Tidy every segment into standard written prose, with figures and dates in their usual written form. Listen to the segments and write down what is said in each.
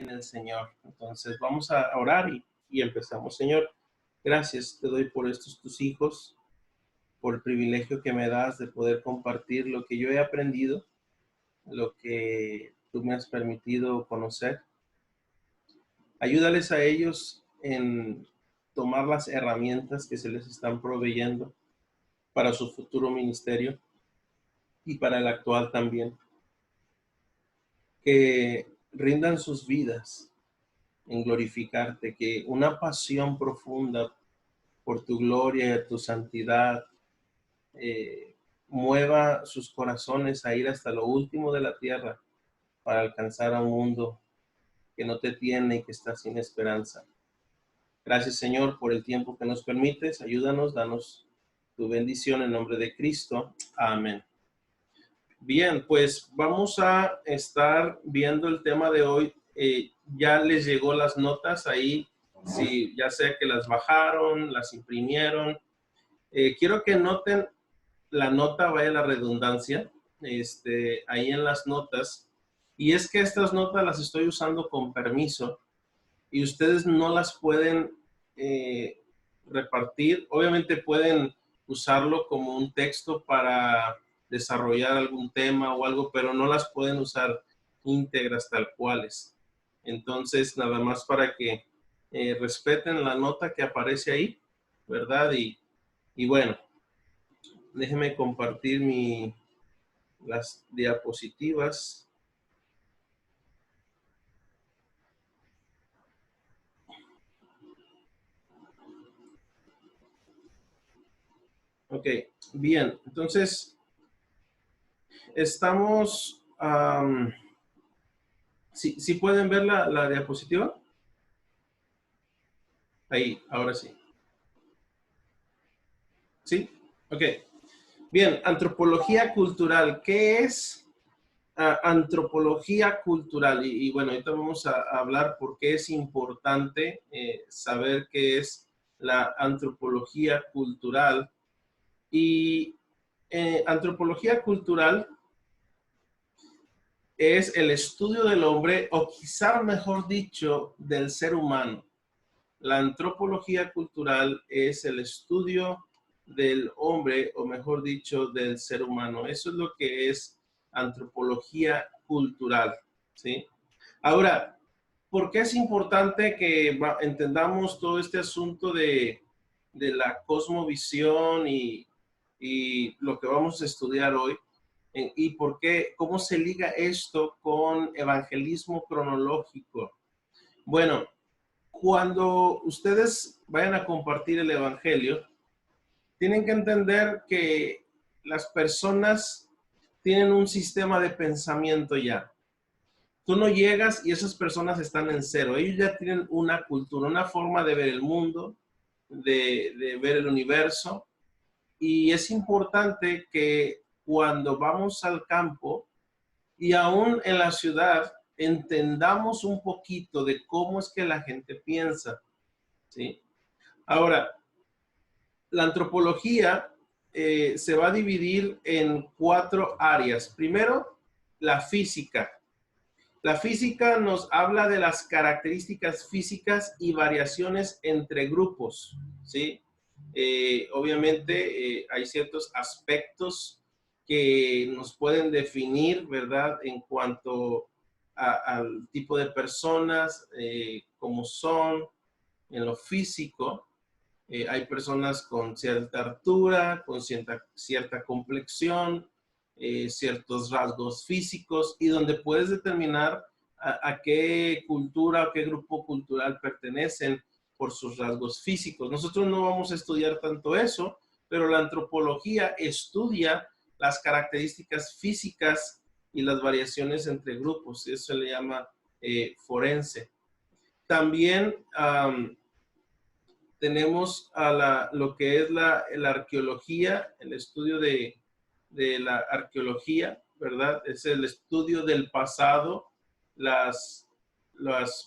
en el Señor. Entonces vamos a orar y empezamos. Señor, gracias te doy por estos tus hijos, por el privilegio que me das de poder compartir lo que yo he aprendido, lo que tú me has permitido conocer. Ayúdales a ellos en tomar las herramientas que se les están proveyendo para su futuro ministerio y para el actual también. Que rindan sus vidas en glorificarte, que una pasión profunda por tu gloria, tu santidad, mueva sus corazones a ir hasta lo último de la tierra para alcanzar a un mundo que no te tiene y que está sin esperanza. Gracias, Señor, por el tiempo que nos permites. Ayúdanos, danos tu bendición en nombre de Cristo. Amén. Bien, pues vamos a estar viendo el tema de hoy. Ya les llegó las notas ahí, sí, ya sea que las bajaron, las imprimieron. Quiero que noten la nota, vaya la redundancia, ahí en las notas. Y es que estas notas las estoy usando con permiso y ustedes no las pueden repartir. Obviamente pueden usarlo como un texto para desarrollar algún tema o algo, pero no las pueden usar íntegras tal cuales. Entonces, nada más para que respeten la nota que aparece ahí, ¿verdad? Y bueno, déjenme compartir las diapositivas. Ok, bien, entonces estamos... ¿Sí pueden ver la diapositiva? Ahí, ahora sí. ¿Sí? Ok. Bien, antropología cultural. ¿Qué es antropología cultural? Y bueno, ahorita vamos a hablar por qué es importante saber qué es la antropología cultural. Y antropología cultural es el estudio del hombre, o quizá mejor dicho, del ser humano. La antropología cultural es el estudio del hombre, o mejor dicho, del ser humano. Eso es lo que es antropología cultural, ¿sí? Ahora, ¿por qué es importante que entendamos todo este asunto de la cosmovisión y lo que vamos a estudiar hoy? ¿Y por qué? ¿Cómo se liga esto con evangelismo cronológico? Bueno, cuando ustedes vayan a compartir el evangelio, tienen que entender que las personas tienen un sistema de pensamiento ya. Tú no llegas y esas personas están en cero. Ellos ya tienen una cultura, una forma de ver el mundo, de ver el universo. Y es importante que cuando vamos al campo y aún en la ciudad, entendamos un poquito de cómo es que la gente piensa, ¿sí? Ahora, la antropología se va a dividir en 4 áreas. Primero, la física. La física nos habla de las características físicas y variaciones entre grupos, ¿sí? Obviamente hay ciertos aspectos que nos pueden definir, ¿verdad? En cuanto al tipo de personas, cómo son, en lo físico. Hay personas con cierta altura, con cierta complexión, ciertos rasgos físicos y donde puedes determinar a qué cultura, a qué grupo cultural pertenecen por sus rasgos físicos. Nosotros no vamos a estudiar tanto eso, pero la antropología estudia las características físicas y las variaciones entre grupos. Eso se le llama forense. También tenemos a lo que es la arqueología, el estudio de la arqueología, ¿verdad? Es el estudio del pasado, las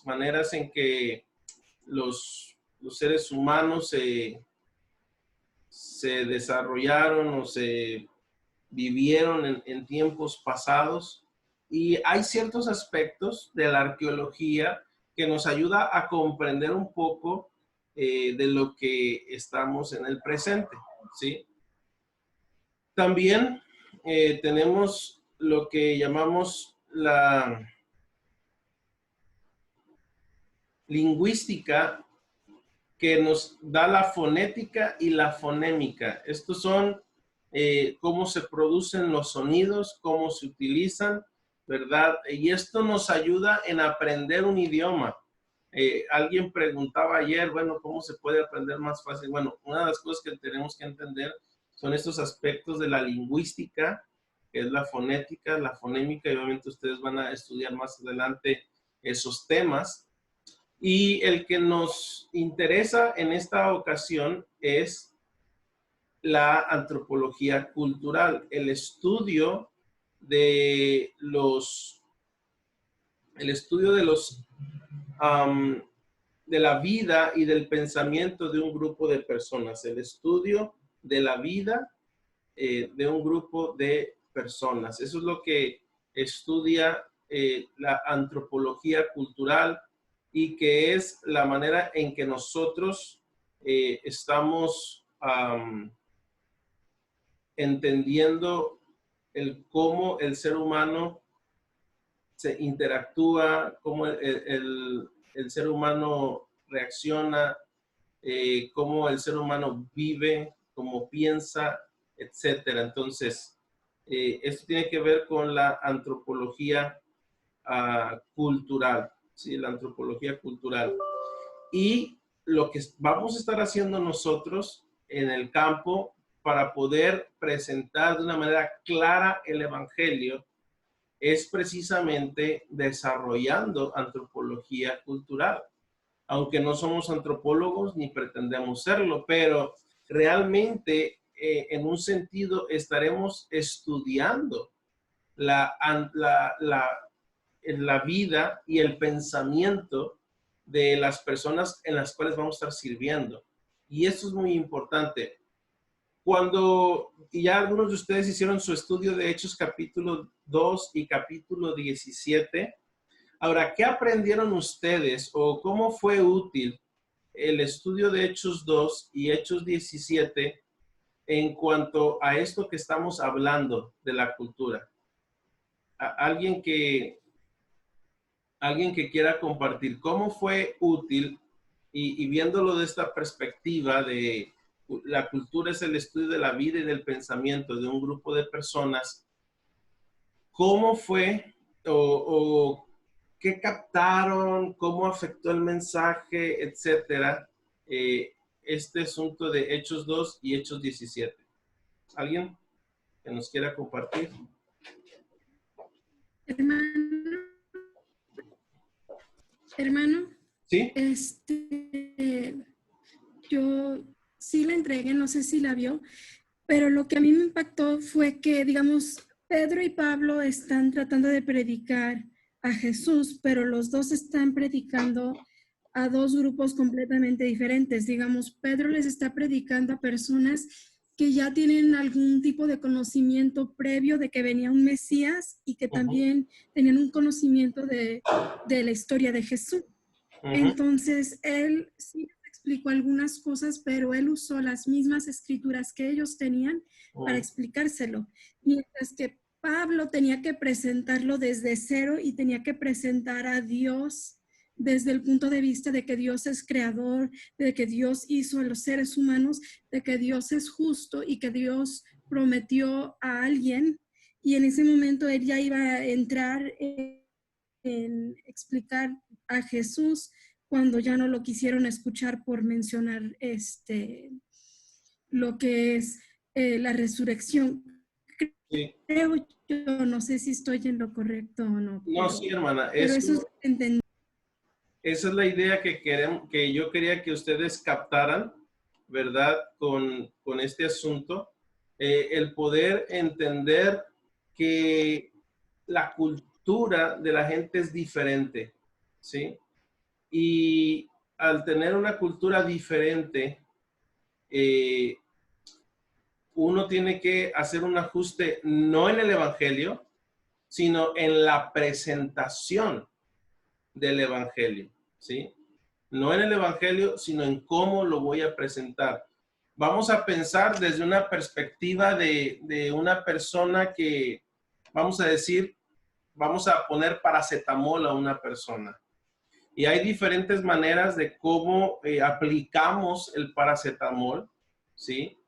maneras en que los seres humanos se desarrollaron o se vivieron en tiempos pasados. Y hay ciertos aspectos de la arqueología que nos ayuda a comprender un poco de lo que estamos en el presente, ¿sí? También tenemos lo que llamamos la lingüística, que nos da la fonética y la fonémica. Estos son cómo se producen los sonidos, cómo se utilizan, ¿verdad? Y esto nos ayuda en aprender un idioma. Alguien preguntaba ayer, bueno, ¿cómo se puede aprender más fácil? Bueno, una de las cosas que tenemos que entender son estos aspectos de la lingüística, que es la fonética, la fonémica, y obviamente ustedes van a estudiar más adelante esos temas. Y el que nos interesa en esta ocasión es la antropología cultural, el estudio de los, de la vida y del pensamiento de un grupo de personas, el estudio de la vida de un grupo de personas. Eso es lo que estudia la antropología cultural, y que es la manera en que nosotros estamos entendiendo cómo el ser humano se interactúa, cómo el ser humano reacciona, cómo el ser humano vive, cómo piensa, etcétera. Entonces, esto tiene que ver con la antropología cultural, ¿sí? La antropología cultural. Y lo que vamos a estar haciendo nosotros en el campo para poder presentar de una manera clara el Evangelio es precisamente desarrollando antropología cultural. Aunque no somos antropólogos ni pretendemos serlo, pero realmente en un sentido estaremos estudiando la, la, la, la vida y el pensamiento de las personas en las cuales vamos a estar sirviendo. Y esto es muy importante. Cuando ya algunos de ustedes hicieron su estudio de Hechos capítulo 2 y capítulo 17, ahora, ¿qué aprendieron ustedes o cómo fue útil el estudio de Hechos 2 y Hechos 17 en cuanto a esto que estamos hablando de la cultura? Alguien que quiera compartir cómo fue útil y viéndolo de esta perspectiva de la cultura es el estudio de la vida y del pensamiento de un grupo de personas, ¿cómo fue o qué captaron, cómo afectó el mensaje, etcétera, este asunto de Hechos 2 y Hechos 17? ¿Alguien que nos quiera compartir? Hermano, ¿Sí? Yo sí la entregué, no sé si la vio, pero lo que a mí me impactó fue que, digamos, Pedro y Pablo están tratando de predicar a Jesús, pero los dos están predicando a dos grupos completamente diferentes. Digamos, Pedro les está predicando a personas que ya tienen algún tipo de conocimiento previo de que venía un Mesías y que también tenían un conocimiento de la historia de Jesús. Entonces, él sí explicó algunas cosas, pero él usó las mismas escrituras que ellos tenían para explicárselo. Mientras que Pablo tenía que presentarlo desde cero y tenía que presentar a Dios desde el punto de vista de que Dios es creador, de que Dios hizo a los seres humanos, de que Dios es justo y que Dios prometió a alguien. Y en ese momento él ya iba a entrar en explicar a Jesús cuando ya no lo quisieron escuchar por mencionar lo que es la resurrección. Sí. Creo yo, no sé si estoy en lo correcto o no. No, sí, hermana. Pero eso es entender. Esa es la idea que yo quería que ustedes captaran, ¿verdad? Con este asunto. El poder entender que la cultura de la gente es diferente, ¿sí? Y al tener una cultura diferente, uno tiene que hacer un ajuste no en el evangelio, sino en la presentación del evangelio. ¿sí? No en el evangelio, sino en cómo lo voy a presentar. Vamos a pensar desde una perspectiva de una persona que, vamos a decir, vamos a poner paracetamol a una persona. Y hay diferentes maneras de cómo aplicamos el paracetamol, ¿sí?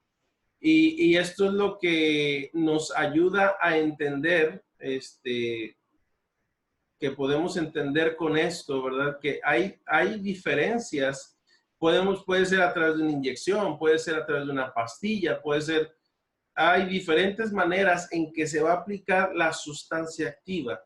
Y esto es lo que nos ayuda a entender, que podemos entender con esto, ¿verdad? Que hay diferencias. Puede ser a través de una inyección, puede ser a través de una pastilla, puede ser, hay diferentes maneras en que se va a aplicar la sustancia activa.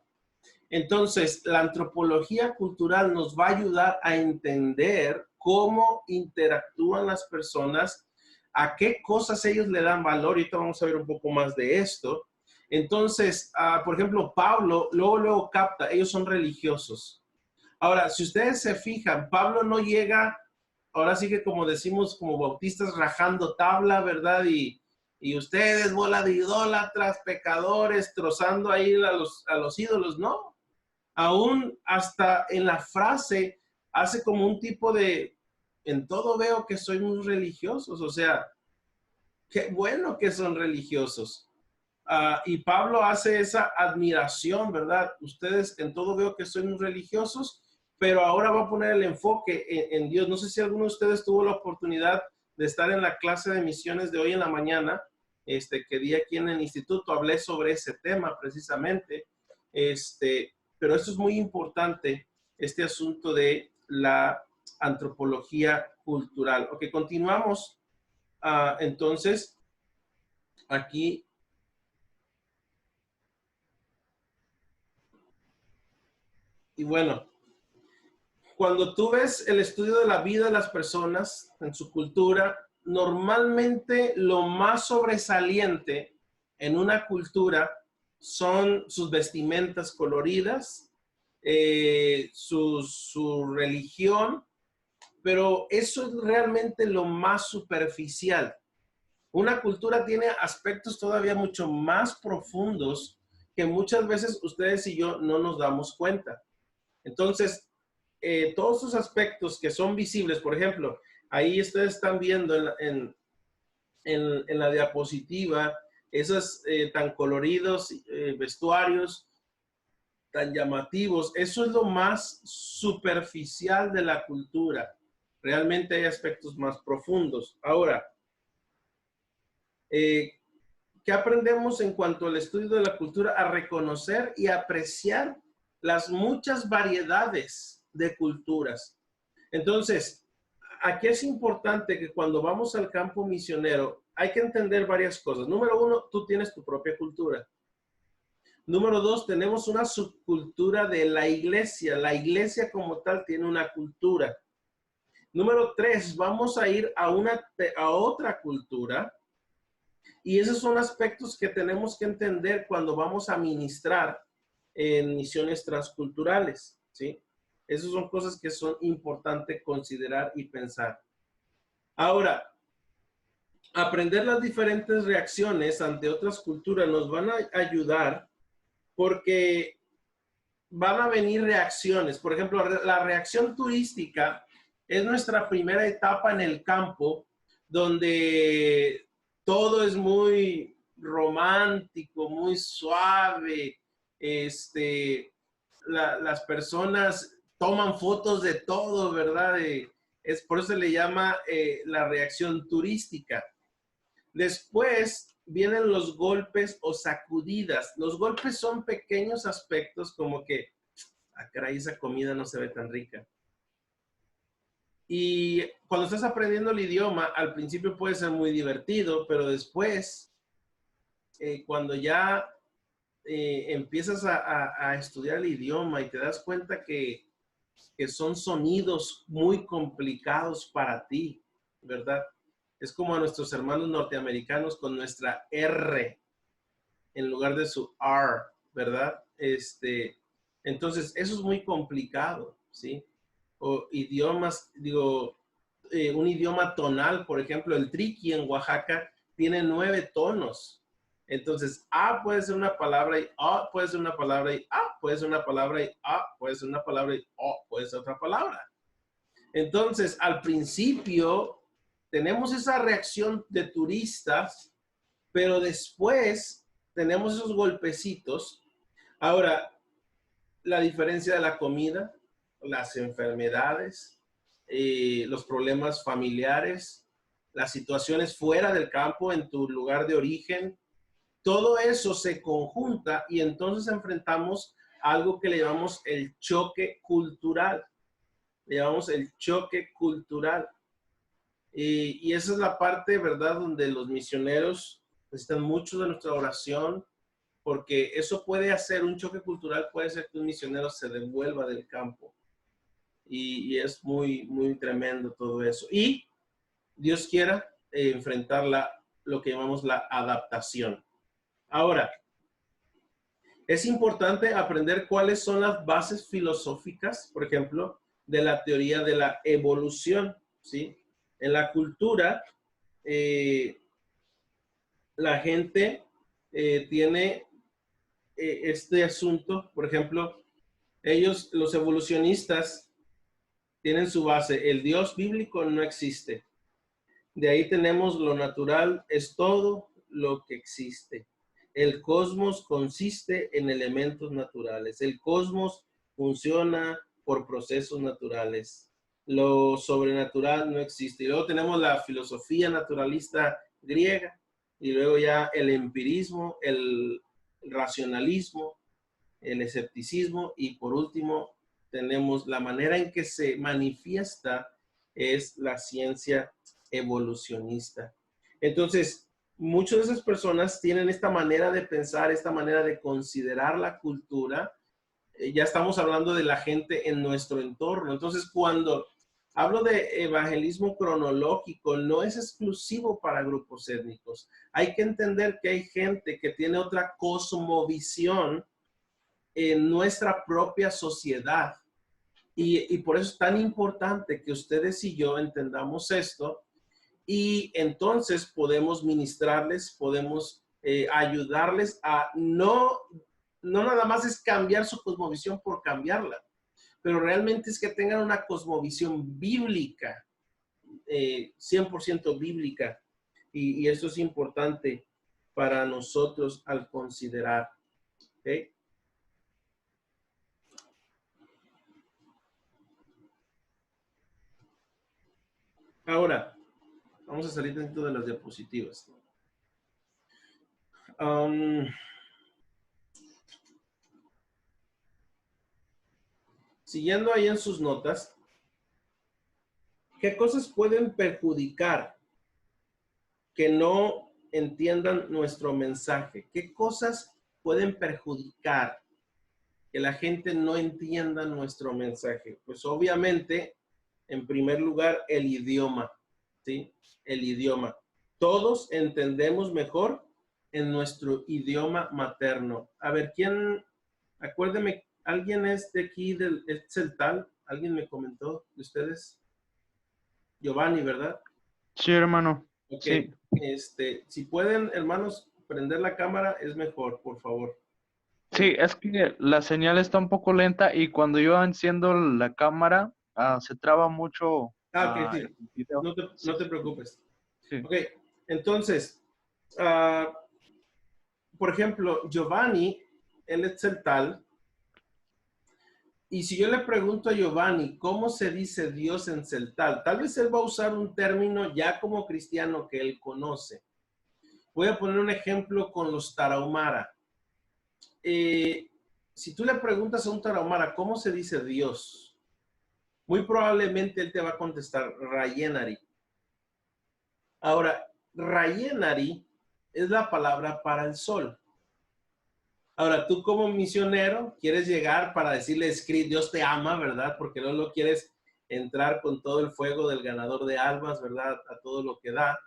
Entonces, la antropología cultural nos va a ayudar a entender cómo interactúan las personas, a qué cosas ellos le dan valor. Y ahorita vamos a ver un poco más de esto. Entonces, por ejemplo, Pablo luego capta, ellos son religiosos. Ahora, si ustedes se fijan, Pablo no llega, ahora sí que como decimos, como bautistas, rajando tabla, ¿verdad? Y ustedes, bola de idólatras, pecadores, trozando ahí a los ídolos, ¿no? Aún hasta en la frase hace como un tipo de, en todo veo que soy muy religiosos, o sea, qué bueno que son religiosos. Y Pablo hace esa admiración, ¿verdad? Ustedes en todo veo que soy muy religiosos, pero ahora va a poner el enfoque en Dios. No sé si alguno de ustedes tuvo la oportunidad de estar en la clase de misiones de hoy en la mañana, que di aquí en el instituto, hablé sobre ese tema precisamente, pero esto es muy importante, este asunto de la antropología cultural. Ok, continuamos. Entonces, aquí, y bueno, cuando tú ves el estudio de la vida de las personas en su cultura, normalmente lo más sobresaliente en una cultura son sus vestimentas coloridas, su religión, pero eso es realmente lo más superficial. Una cultura tiene aspectos todavía mucho más profundos que muchas veces ustedes y yo no nos damos cuenta. Entonces, todos esos aspectos que son visibles, por ejemplo, ahí ustedes están viendo en la diapositiva esos tan coloridos vestuarios, tan llamativos. Eso es lo más superficial de la cultura. Realmente hay aspectos más profundos. Ahora, ¿qué aprendemos en cuanto al estudio de la cultura? A reconocer y apreciar las muchas variedades de culturas. Entonces, aquí es importante que cuando vamos al campo misionero, hay que entender varias cosas. Número uno, tú tienes tu propia cultura. Número dos, tenemos una subcultura de la iglesia. La iglesia como tal tiene una cultura. Número tres, vamos a ir a otra cultura. Y esos son aspectos que tenemos que entender cuando vamos a ministrar en misiones transculturales, ¿sí? Esas son cosas que son importantes considerar y pensar. Ahora, aprender las diferentes reacciones ante otras culturas nos van a ayudar porque van a venir reacciones. Por ejemplo, la reacción turística es nuestra primera etapa en el campo donde todo es muy romántico, muy suave. Las personas toman fotos de todo, ¿verdad? Es por eso se le llama la reacción turística. Después vienen los golpes o sacudidas. Los golpes son pequeños aspectos como que, caray, esa comida no se ve tan rica. Y cuando estás aprendiendo el idioma, al principio puede ser muy divertido, pero después, cuando ya empiezas a estudiar el idioma y te das cuenta que son sonidos muy complicados para ti, ¿verdad? Es como a nuestros hermanos norteamericanos con nuestra R en lugar de su R, ¿verdad? Entonces, eso es muy complicado, ¿sí? O idiomas, digo, un idioma tonal, por ejemplo, el triqui en Oaxaca tiene 9 tonos. Entonces, A puede ser una palabra y puede ser una palabra y puede ser una palabra y puede ser una palabra y puede ser otra palabra. Entonces, al principio tenemos esa reacción de turistas, pero después tenemos esos golpecitos. Ahora, la diferencia de la comida, las enfermedades, los problemas familiares, las situaciones fuera del campo, en tu lugar de origen, todo eso se conjunta y entonces enfrentamos algo que le llamamos el choque cultural. Le llamamos el choque cultural. Y esa es la parte, ¿verdad?, donde los misioneros necesitan mucho de nuestra oración, porque eso puede hacer, un choque cultural puede hacer que un misionero se devuelva del campo. Y es muy, muy tremendo todo eso. Y Dios quiera enfrentar lo que llamamos la adaptación. Ahora, es importante aprender cuáles son las bases filosóficas, por ejemplo, de la teoría de la evolución, ¿sí? En la cultura, la gente tiene este asunto, por ejemplo, ellos, los evolucionistas, tienen su base, el Dios bíblico no existe. De ahí tenemos lo natural es todo lo que existe. El cosmos consiste en elementos naturales. El cosmos funciona por procesos naturales. Lo sobrenatural no existe. Y luego tenemos la filosofía naturalista griega y luego ya el empirismo, el racionalismo, el escepticismo y por último tenemos la manera en que se manifiesta es la ciencia evolucionista. Entonces, muchas de esas personas tienen esta manera de pensar, esta manera de considerar la cultura. Ya estamos hablando de la gente en nuestro entorno. Entonces, cuando hablo de evangelismo cronológico, no es exclusivo para grupos étnicos. Hay que entender que hay gente que tiene otra cosmovisión en nuestra propia sociedad. Y por eso es tan importante que ustedes y yo entendamos esto y entonces podemos ministrarles, podemos ayudarles a no nada más es cambiar su cosmovisión por cambiarla, pero realmente es que tengan una cosmovisión bíblica, 100% bíblica. Y eso es importante para nosotros al considerar. ¿Okay? Ahora, vamos a salir dentro de las diapositivas. Siguiendo ahí en sus notas, ¿qué cosas pueden perjudicar que no entiendan nuestro mensaje? ¿Qué cosas pueden perjudicar que la gente no entienda nuestro mensaje? Pues obviamente, en primer lugar, el idioma, ¿sí? El idioma. Todos entendemos mejor en nuestro idioma materno. A ver, acuérdeme, ¿alguien es de aquí del Celtal? ¿Alguien me comentó de ustedes? Giovanni, ¿verdad? Sí, hermano. Ok, Sí. si pueden, hermanos, prender la cámara es mejor, por favor. Sí, es que la señal está un poco lenta y cuando yo enciendo la cámara, se traba mucho Ok, sí. el video. No te preocupes. Sí. Ok, entonces, por ejemplo, Giovanni, él es celtal, y si yo le pregunto a Giovanni cómo se dice Dios en celtal, tal vez él va a usar un término ya como cristiano que él conoce. Voy a poner un ejemplo con los tarahumara. Si tú le preguntas a un tarahumara cómo se dice Dios, muy probablemente él te va a contestar Rayenari. Ahora, Rayenari es la palabra para el sol. Ahora, tú como misionero quieres llegar para decirle, Dios te ama, ¿verdad? Porque no lo quieres entrar con todo el fuego del ganador de almas, ¿verdad? A todo lo que da.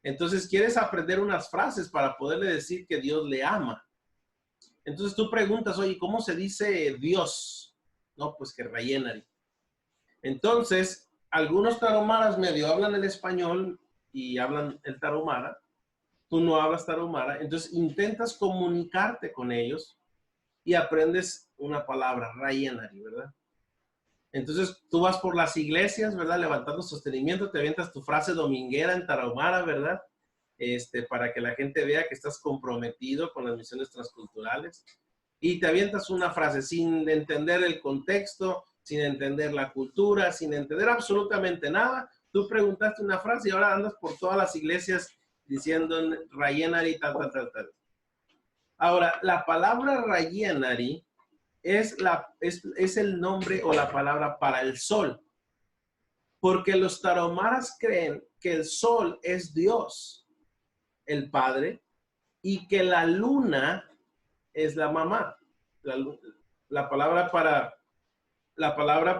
Entonces, quieres aprender unas frases para poderle decir que Dios le ama. Entonces tú preguntas, oye, ¿cómo se dice Dios? No, pues que Rayenari. Entonces, algunos tarahumaras medio hablan el español y hablan el tarahumara. Tú no hablas tarahumara, entonces intentas comunicarte con ellos y aprendes una palabra, Rayenari, ¿verdad? Entonces tú vas por las iglesias, ¿verdad? Levantando sostenimiento, te avientas tu frase dominguera en tarahumara, ¿verdad? Para que la gente vea que estás comprometido con las misiones transculturales. Y te avientas una frase sin entender el contexto, sin entender la cultura, sin entender absolutamente nada. Tú preguntaste una frase y ahora andas por todas las iglesias diciendo Rayenari, tal, tal, tal, tal. Ahora, la palabra Rayenari es el nombre o la palabra para el sol. Porque los tarahumaras creen que el sol es Dios, el Padre, y que la luna es la mamá. La palabra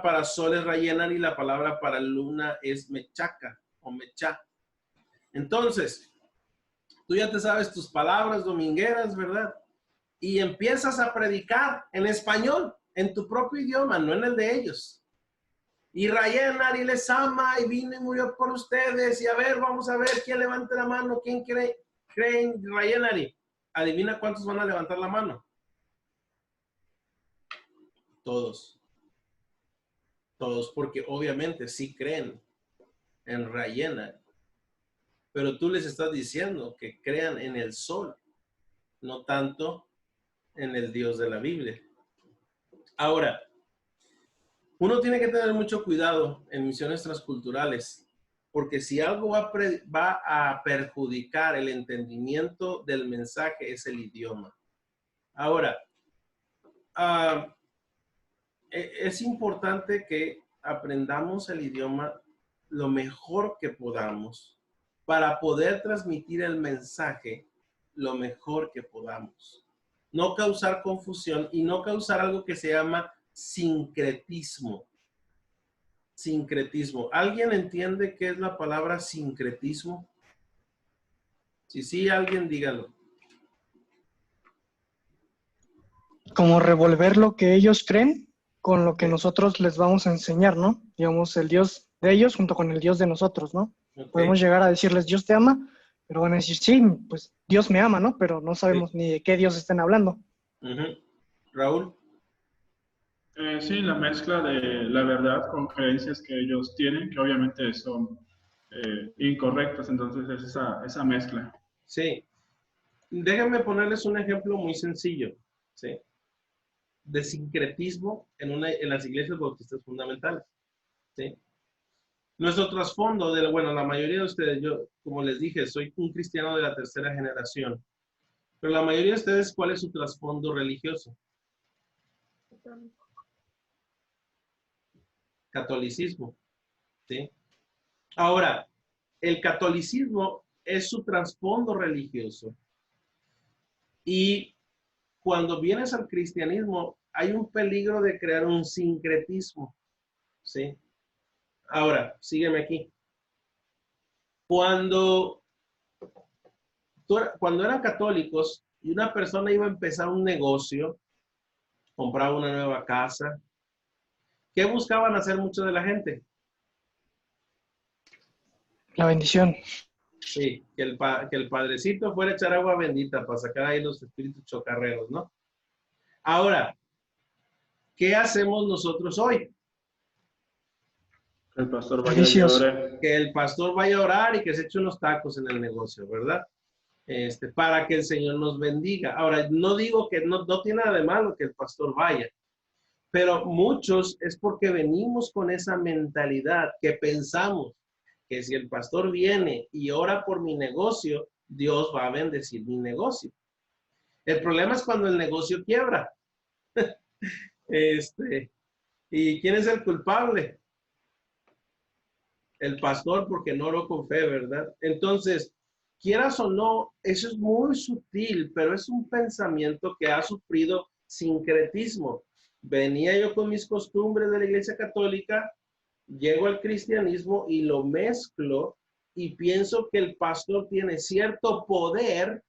para sol es Rayenari y la palabra para luna es Mechaca o Mechá. Entonces, tú ya te sabes tus palabras domingueras, ¿verdad? Y empiezas a predicar en español, en tu propio idioma, no en el de ellos. Y Rayenari les ama y vino y murió por ustedes. Y a ver, vamos a ver quién levanta la mano, quién cree en Rayenari. Adivina cuántos van a levantar la mano. Todos. Todos, porque obviamente sí creen en Rayenari. Pero tú les estás diciendo que crean en el sol, no tanto en el Dios de la Biblia. Ahora, uno tiene que tener mucho cuidado en misiones transculturales, porque si algo va a perjudicar el entendimiento del mensaje es el idioma. Ahora, es importante que aprendamos el idioma lo mejor que podamos para poder transmitir el mensaje lo mejor que podamos. No causar confusión y no causar algo que se llama sincretismo. Sincretismo. ¿Alguien entiende qué es la palabra sincretismo? Si sí, alguien dígalo. Como revolver lo que ellos creen con lo que nosotros les vamos a enseñar, ¿no? Digamos, el Dios de ellos junto con el Dios de nosotros, ¿no? Okay. Podemos llegar a decirles, Dios te ama, pero van a decir, sí, pues Dios me ama, ¿no? Pero no sabemos ni de qué Dios estén hablando. Raúl. Sí, la mezcla de la verdad con creencias que ellos tienen, que obviamente son incorrectas, entonces es esa mezcla. Sí. Déjenme ponerles un ejemplo muy sencillo, ¿sí? De sincretismo en las iglesias bautistas fundamentales, ¿sí? Nuestro trasfondo, la mayoría de ustedes, yo, como les dije, soy un cristiano de la tercera generación, pero la mayoría de ustedes, ¿cuál es su trasfondo religioso? Catolicismo, ¿sí? Ahora, el catolicismo es su trasfondo religioso. Y cuando vienes al cristianismo, hay un peligro de crear un sincretismo, ¿sí? Ahora, sígueme aquí. Cuando eran católicos y una persona iba a empezar un negocio, compraba una nueva casa, ¿qué buscaban hacer mucho de la gente? La bendición. Sí, que el padrecito fuera a echar agua bendita para sacar ahí los espíritus chocarreros, ¿no? Ahora, ¿qué hacemos nosotros hoy? Que el pastor vaya y ore. Que el pastor vaya a orar y que se eche unos tacos en el negocio, ¿verdad? Para que el Señor nos bendiga. Ahora, no digo que no tiene nada de malo que el pastor vaya, pero muchos es porque venimos con esa mentalidad que pensamos que si el pastor viene y ora por mi negocio, Dios va a bendecir mi negocio. El problema es cuando el negocio quiebra. ¿Y quién es el culpable? El pastor, porque no oró con fe, ¿verdad? Entonces, quieras o no, eso es muy sutil, pero es un pensamiento que ha sufrido sincretismo. Venía yo con mis costumbres de la Iglesia Católica, llego al cristianismo y lo mezclo y pienso que el pastor tiene cierto poder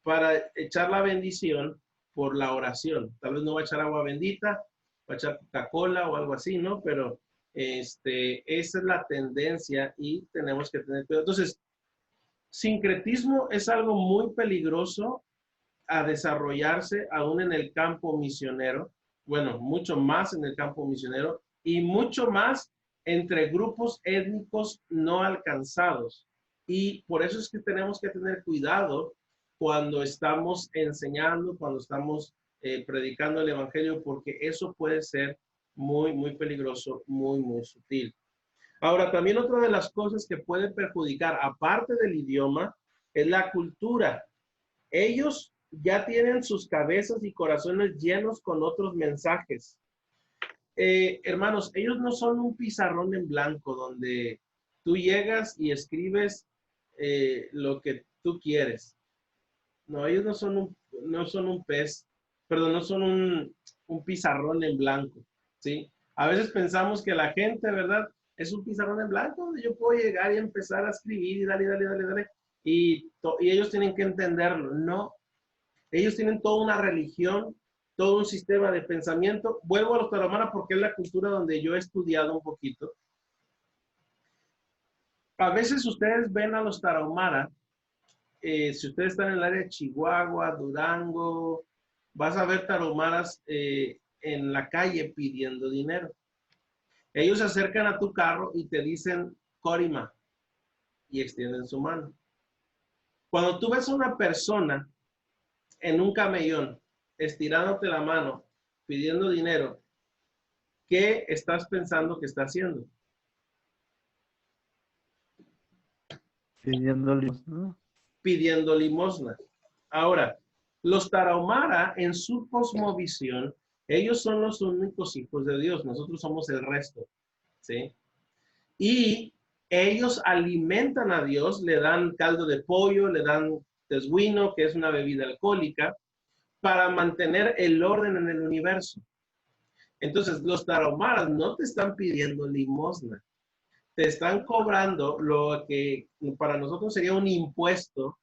para echar la bendición por la oración. Tal vez no va a echar agua bendita, va a echar Coca-Cola o algo así, ¿no? Pero esa es la tendencia y tenemos que tener cuidado. Entonces, sincretismo es algo muy peligroso a desarrollarse aún en el campo misionero. Bueno, mucho más en el campo misionero, y mucho más entre grupos étnicos no alcanzados. Y por eso es que tenemos que tener cuidado cuando estamos enseñando, cuando estamos predicando el evangelio, porque eso puede ser muy, muy peligroso, muy, muy sutil. Ahora, también otra de las cosas que puede perjudicar, aparte del idioma, es la cultura. Ellos ya tienen sus cabezas y corazones llenos con otros mensajes. Hermanos, ellos no son un pizarrón en blanco donde tú llegas y escribes lo que tú quieres. No, ellos no son un pez, perdón, no son un pizarrón en blanco, ¿sí? A veces pensamos que la gente, ¿verdad? Es un pizarrón en blanco donde yo puedo llegar y empezar a escribir y dale, dale, dale, dale. Y ellos tienen que entenderlo. No, ellos tienen toda una religión, todo un sistema de pensamiento. Vuelvo a los tarahumaras porque es la cultura donde yo he estudiado un poquito. A veces ustedes ven a los tarahumaras, si ustedes están en el área de Chihuahua, Durango, vas a ver tarahumaras en la calle pidiendo dinero. Ellos se acercan a tu carro y te dicen Corima y extienden su mano. Cuando tú ves a una persona en un camellón estirándote la mano, pidiendo dinero, ¿qué estás pensando que está haciendo? Pidiendo limosna. Pidiendo limosna. Ahora, los tarahumara en su cosmovisión, ellos son los únicos hijos de Dios, nosotros somos el resto, ¿sí? Y ellos alimentan a Dios, le dan caldo de pollo, le dan tesguino, que es una bebida alcohólica, para mantener el orden en el universo. Entonces, los tarahumaras no te están pidiendo limosna, te están cobrando lo que para nosotros sería un impuesto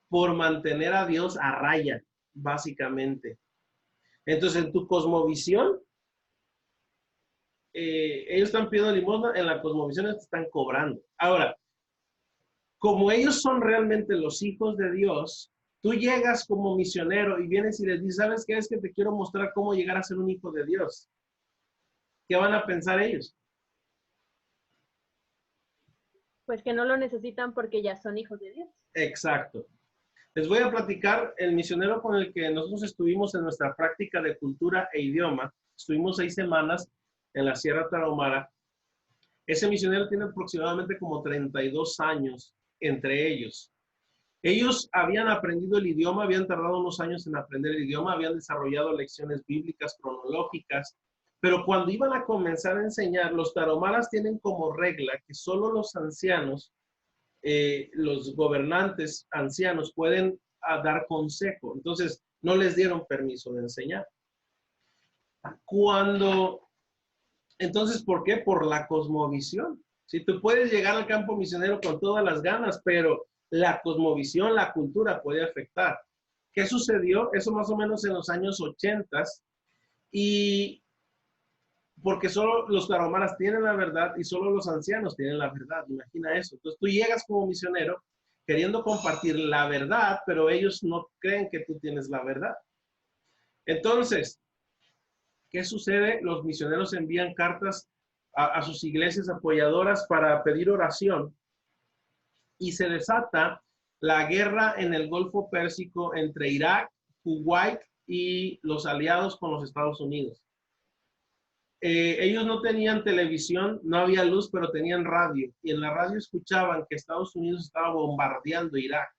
por mantener a Dios a raya, básicamente. Entonces, en tu cosmovisión, ellos están pidiendo limosna, en la cosmovisión te están cobrando. Ahora, como ellos son realmente los hijos de Dios, tú llegas como misionero y vienes y les dices, ¿sabes qué? Es que te quiero mostrar cómo llegar a ser un hijo de Dios. ¿Qué van a pensar ellos? Pues que no lo necesitan porque ya son hijos de Dios. Exacto. Les voy a platicar el misionero con el que nosotros estuvimos en nuestra práctica de cultura e idioma. Estuvimos 6 semanas en la Sierra Tarahumara. Ese misionero tiene aproximadamente como 32 años entre ellos. Ellos habían aprendido el idioma, habían tardado unos años en aprender el idioma, habían desarrollado lecciones bíblicas cronológicas, pero cuando iban a comenzar a enseñar, los tarahumaras tienen como regla que solo los ancianos, los gobernantes ancianos pueden dar consejo. Entonces, no les dieron permiso de enseñar. Entonces, ¿por qué? Por la cosmovisión. Si tú puedes llegar al campo misionero con todas las ganas, pero la cosmovisión, la cultura puede afectar. ¿Qué sucedió? Eso más o menos en los años 80, y porque solo los tarahumaras tienen la verdad y solo los ancianos tienen la verdad. Imagina eso. Entonces tú llegas como misionero queriendo compartir la verdad, pero ellos no creen que tú tienes la verdad. Entonces, ¿qué sucede? Los misioneros envían cartas a sus iglesias apoyadoras para pedir oración y se desata la guerra en el Golfo Pérsico entre Irak, Kuwait y los aliados con los Estados Unidos. Ellos no tenían televisión, no había luz, pero tenían radio. Y en la radio escuchaban que Estados Unidos estaba bombardeando Irak.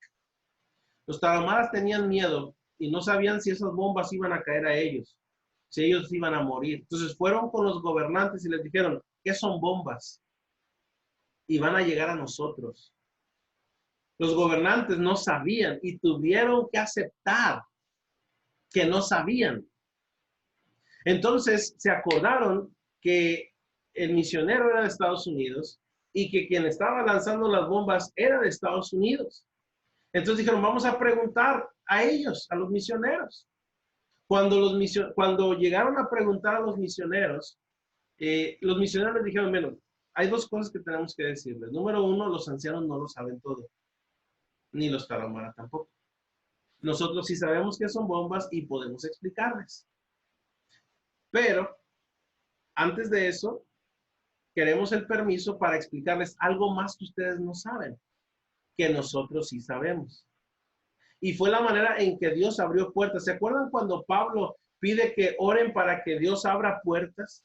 Los tarahumaras tenían miedo y no sabían si esas bombas iban a caer a ellos, si ellos iban a morir. Entonces fueron con los gobernantes y les dijeron, ¿qué son bombas? Y van a llegar a nosotros. Los gobernantes no sabían y tuvieron que aceptar que no sabían. Entonces se acordaron que el misionero era de Estados Unidos y que quien estaba lanzando las bombas era de Estados Unidos. Entonces dijeron, vamos a preguntar a ellos, a los misioneros. Cuando llegaron a preguntar a los misioneros les dijeron, bueno, hay 2 cosas que tenemos que decirles. Número 1, los ancianos no lo saben todo, ni los tarahumaras tampoco. Nosotros sí sabemos que son bombas y podemos explicarles. Pero Antes de eso, queremos el permiso para explicarles algo más que ustedes no saben, que nosotros sí sabemos. Y fue la manera en que Dios abrió puertas. ¿Se acuerdan cuando Pablo pide que oren para que Dios abra puertas?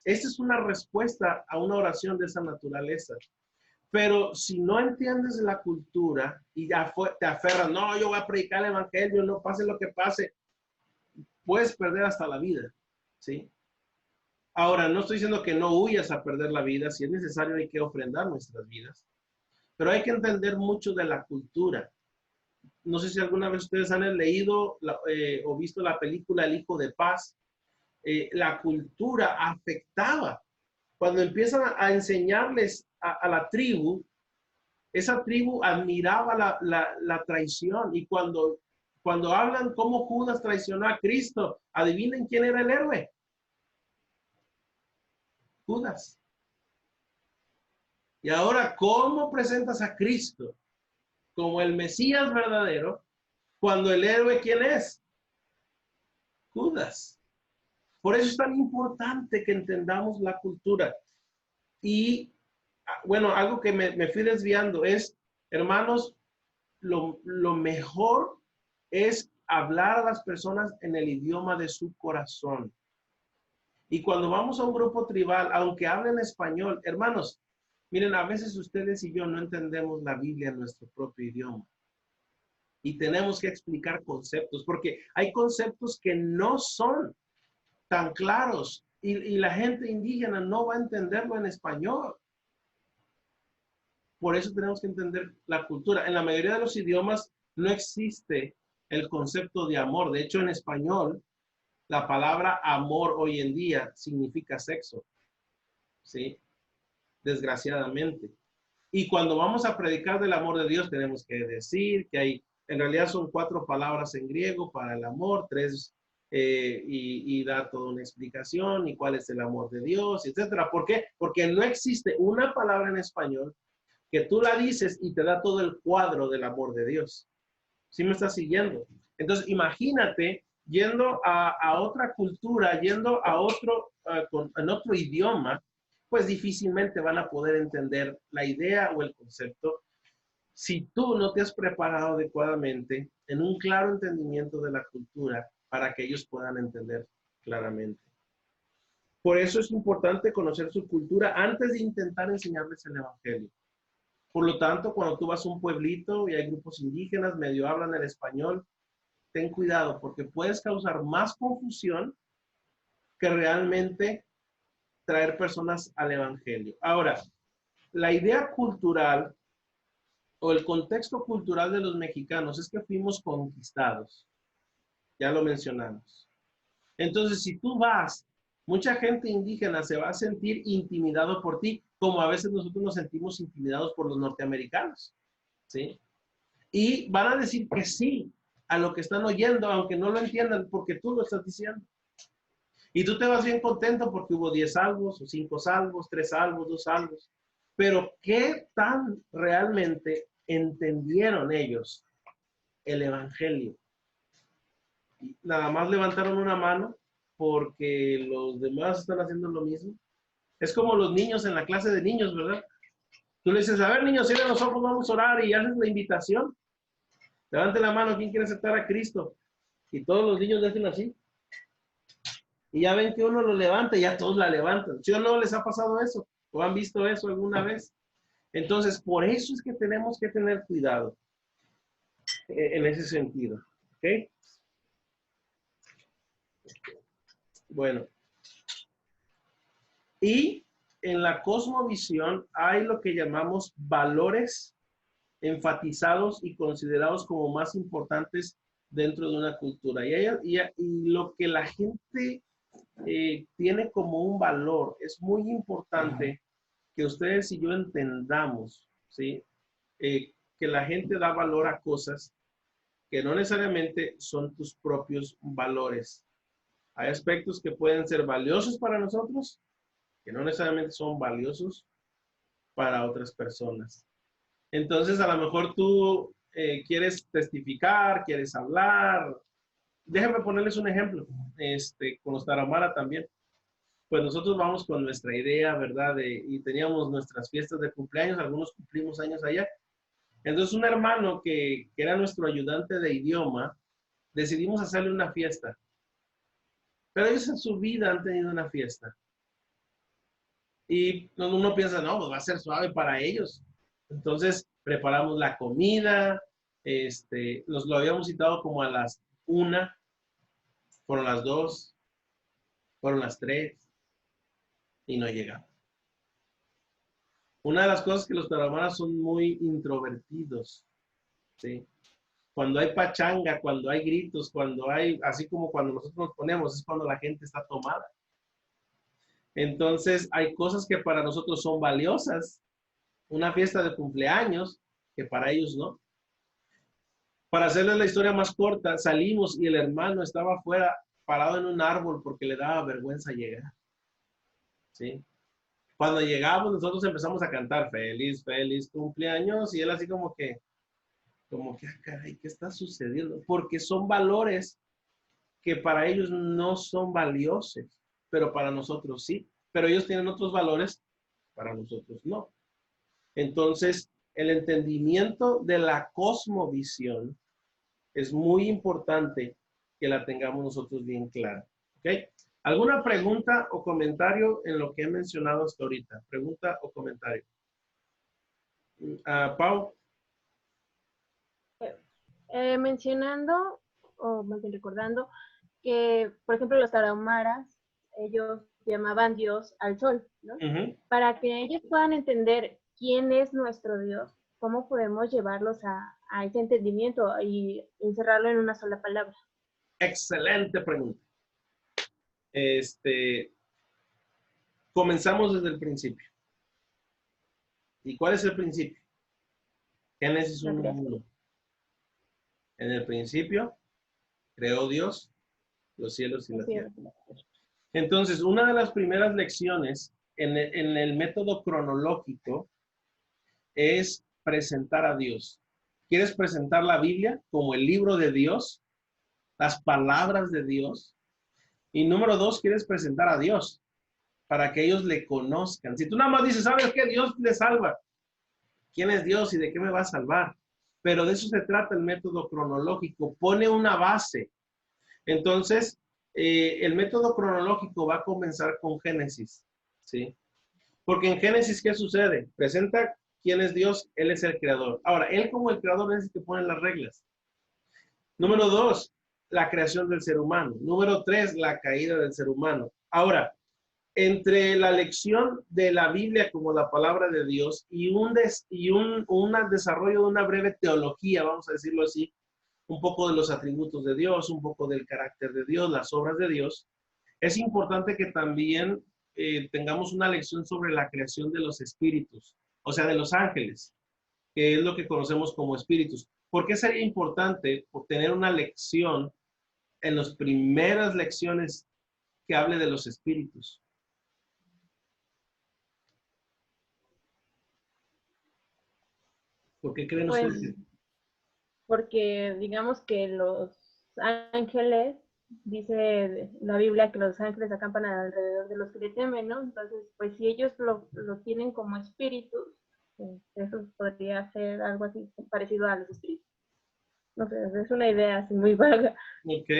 Esta es una respuesta a una oración de esa naturaleza. Pero si no entiendes la cultura y te aferras, no, yo voy a predicar el evangelio, no pase lo que pase, puedes perder hasta la vida, ¿sí? Ahora, no estoy diciendo que no huyas a perder la vida, si es necesario hay que ofrendar nuestras vidas, pero hay que entender mucho de la cultura. No sé si alguna vez ustedes han leído o visto la película El Hijo de Paz. La cultura afectaba. Cuando empiezan a enseñarles a la tribu, esa tribu admiraba la traición. Y cuando hablan cómo Judas traicionó a Cristo, adivinen quién era el héroe. Judas. Y ahora, ¿cómo presentas a Cristo como el Mesías verdadero cuando el héroe quién es? Judas. Por eso es tan importante que entendamos la cultura. Y bueno, algo que me fui desviando es, hermanos, lo mejor es hablar a las personas en el idioma de su corazón. Y cuando vamos a un grupo tribal, aunque hablen español, hermanos, miren, a veces ustedes y yo no entendemos la Biblia en nuestro propio idioma. Y tenemos que explicar conceptos, porque hay conceptos que no son tan claros y la gente indígena no va a entenderlo en español. Por eso tenemos que entender la cultura. En la mayoría de los idiomas no existe el concepto de amor. De hecho, en español, la palabra amor hoy en día significa sexo, ¿sí? Desgraciadamente. Y cuando vamos a predicar del amor de Dios, tenemos que decir que en realidad son 4 palabras en griego para el amor, 3 y dar toda una explicación y cuál es el amor de Dios, etcétera. ¿Por qué? Porque no existe una palabra en español que tú la dices y te da todo el cuadro del amor de Dios. ¿Sí me estás siguiendo? Entonces, imagínate yendo a otra cultura, yendo a en otro idioma, pues difícilmente van a poder entender la idea o el concepto si tú no te has preparado adecuadamente en un claro entendimiento de la cultura para que ellos puedan entender claramente. Por eso es importante conocer su cultura antes de intentar enseñarles el evangelio. Por lo tanto, cuando tú vas a un pueblito y hay grupos indígenas, medio hablan el español, ten cuidado porque puedes causar más confusión que realmente traer personas al evangelio. Ahora, la idea cultural o el contexto cultural de los mexicanos es que fuimos conquistados. Ya lo mencionamos. Entonces, si tú vas, mucha gente indígena se va a sentir intimidado por ti, como a veces nosotros nos sentimos intimidados por los norteamericanos, ¿sí? Y van a decir que sí a lo que están oyendo, aunque no lo entiendan, porque tú lo estás diciendo. Y tú te vas bien contento porque hubo 10 salvos, o 5 salvos, 3 salvos, 2 salvos. Pero ¿qué tan realmente entendieron ellos el evangelio? Nada más levantaron una mano porque los demás están haciendo lo mismo. Es como los niños en la clase de niños, ¿verdad? Tú le dices, a ver, niños, cierren los ojos, vamos a orar, y haces la invitación. Levante la mano, ¿quién quiere aceptar a Cristo? Y todos los niños le hacen así. Y ya ven que uno lo levanta y ya todos la levantan. ¿Sí o no les ha pasado eso? ¿O han visto eso alguna vez? Entonces, por eso es que tenemos que tener cuidado en ese sentido. ¿Ok? Bueno. Y en la cosmovisión hay lo que llamamos valores enfatizados y considerados como más importantes dentro de una cultura. Y lo que la gente tiene como un valor es muy importante que ustedes y yo entendamos, ¿sí? Que la gente da valor a cosas que no necesariamente son tus propios valores. Hay aspectos que pueden ser valiosos para nosotros, que no necesariamente son valiosos para otras personas. Entonces, a lo mejor tú quieres testificar, quieres hablar. Déjenme ponerles un ejemplo, con los Tarahumara también. pues nosotros vamos con nuestra idea, ¿verdad? Y teníamos nuestras fiestas de cumpleaños, algunos cumplimos años allá. Entonces un hermano que era nuestro ayudante de idioma, decidimos hacerle una fiesta. Pero ellos en su vida han tenido una fiesta. Y uno piensa, no, pues va a ser suave para ellos. Entonces preparamos la comida, nos lo habíamos citado como a las 1, fueron las 2, fueron las 3 y no llegamos. Una de las cosas que los tarahumaras son muy introvertidos, ¿sí? Cuando hay pachanga, cuando hay gritos, cuando hay, así como cuando nosotros nos ponemos, es cuando la gente está tomada. Entonces, hay cosas que para nosotros son valiosas. Una fiesta de cumpleaños, que para ellos no. Para hacerles la historia más corta, salimos y el hermano estaba afuera, parado en un árbol porque le daba vergüenza llegar. ¿Sí? Cuando llegamos, nosotros empezamos a cantar feliz, feliz cumpleaños, y él así como que, ah, caray, ¿qué está sucediendo? Porque son valores que para ellos no son valiosos, pero para nosotros sí. Pero ellos tienen otros valores, para nosotros no. Entonces, el entendimiento de la cosmovisión es muy importante que la tengamos nosotros bien clara. ¿Ok? ¿Alguna pregunta o comentario en lo que he mencionado hasta ahorita? Pregunta o comentario. Pau. Mencionando, o más bien recordando, que, por ejemplo, los tarahumaras, ellos llamaban Dios al sol, ¿no? Para que ellos puedan entender quién es nuestro Dios, cómo podemos llevarlos a ese entendimiento y encerrarlo en una sola palabra. Excelente pregunta. Comenzamos desde el principio. ¿Y cuál es el principio? Génesis 1:1. En el principio creó Dios los cielos y la tierra. Entonces, una de las primeras lecciones en el método cronológico es presentar a Dios. ¿Quieres presentar la Biblia como el libro de Dios? Las palabras de Dios. Y número 2, quieres presentar a Dios para que ellos le conozcan. Si tú nada más dices, ¿sabes qué? Dios le salva. ¿Quién es Dios y de qué me va a salvar? Pero de eso se trata el método cronológico. Pone una base. Entonces, el método cronológico va a comenzar con Génesis, ¿sí? Porque en Génesis, ¿qué sucede? Presenta quién es Dios, Él es el creador. Ahora, Él como el creador es el que pone las reglas. Número 2, la creación del ser humano. Número 3, la caída del ser humano. Ahora, entre la lección de la Biblia como la palabra de Dios y un desarrollo de una breve teología, vamos a decirlo así, un poco de los atributos de Dios, un poco del carácter de Dios, las obras de Dios, es importante que también tengamos una lección sobre la creación de los espíritus, o sea, de los ángeles, que es lo que conocemos como espíritus. ¿Por qué sería importante tener una lección en las primeras lecciones que hable de los espíritus? ¿Por qué creen ustedes? Porque digamos que los ángeles, dice la Biblia que los ángeles acampan alrededor de los que le temen, ¿no? Entonces, pues si ellos lo tienen como espíritus, eso podría ser algo así parecido a los espíritus. No sé, es una idea así muy vaga. Ok,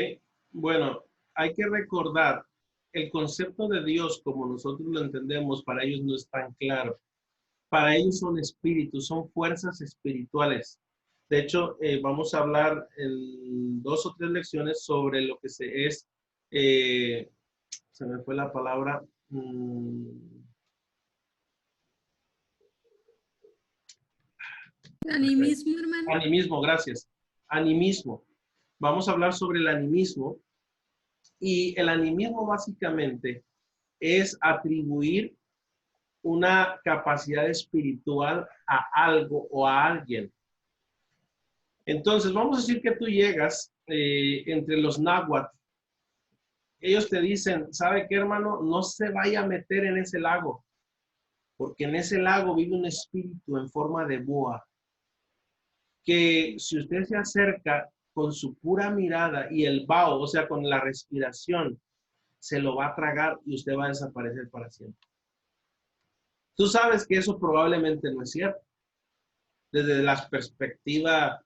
bueno, hay que recordar, el concepto de Dios como nosotros lo entendemos, para ellos no es tan claro. Para ellos son espíritus, son fuerzas espirituales. De hecho, vamos a hablar en 2 o 3 lecciones sobre lo que se me fue la palabra. Animismo, hermano. Animismo, gracias. Animismo. Vamos a hablar sobre el animismo. Y el animismo básicamente es atribuir una capacidad espiritual a algo o a alguien. Entonces, vamos a decir que tú llegas entre los náhuatl. Ellos te dicen, ¿sabe qué, hermano? No se vaya a meter en ese lago, porque en ese lago vive un espíritu en forma de boa, que si usted se acerca con su pura mirada y el vaho, o sea, con la respiración, se lo va a tragar y usted va a desaparecer para siempre. Tú sabes que eso probablemente no es cierto. Desde la perspectiva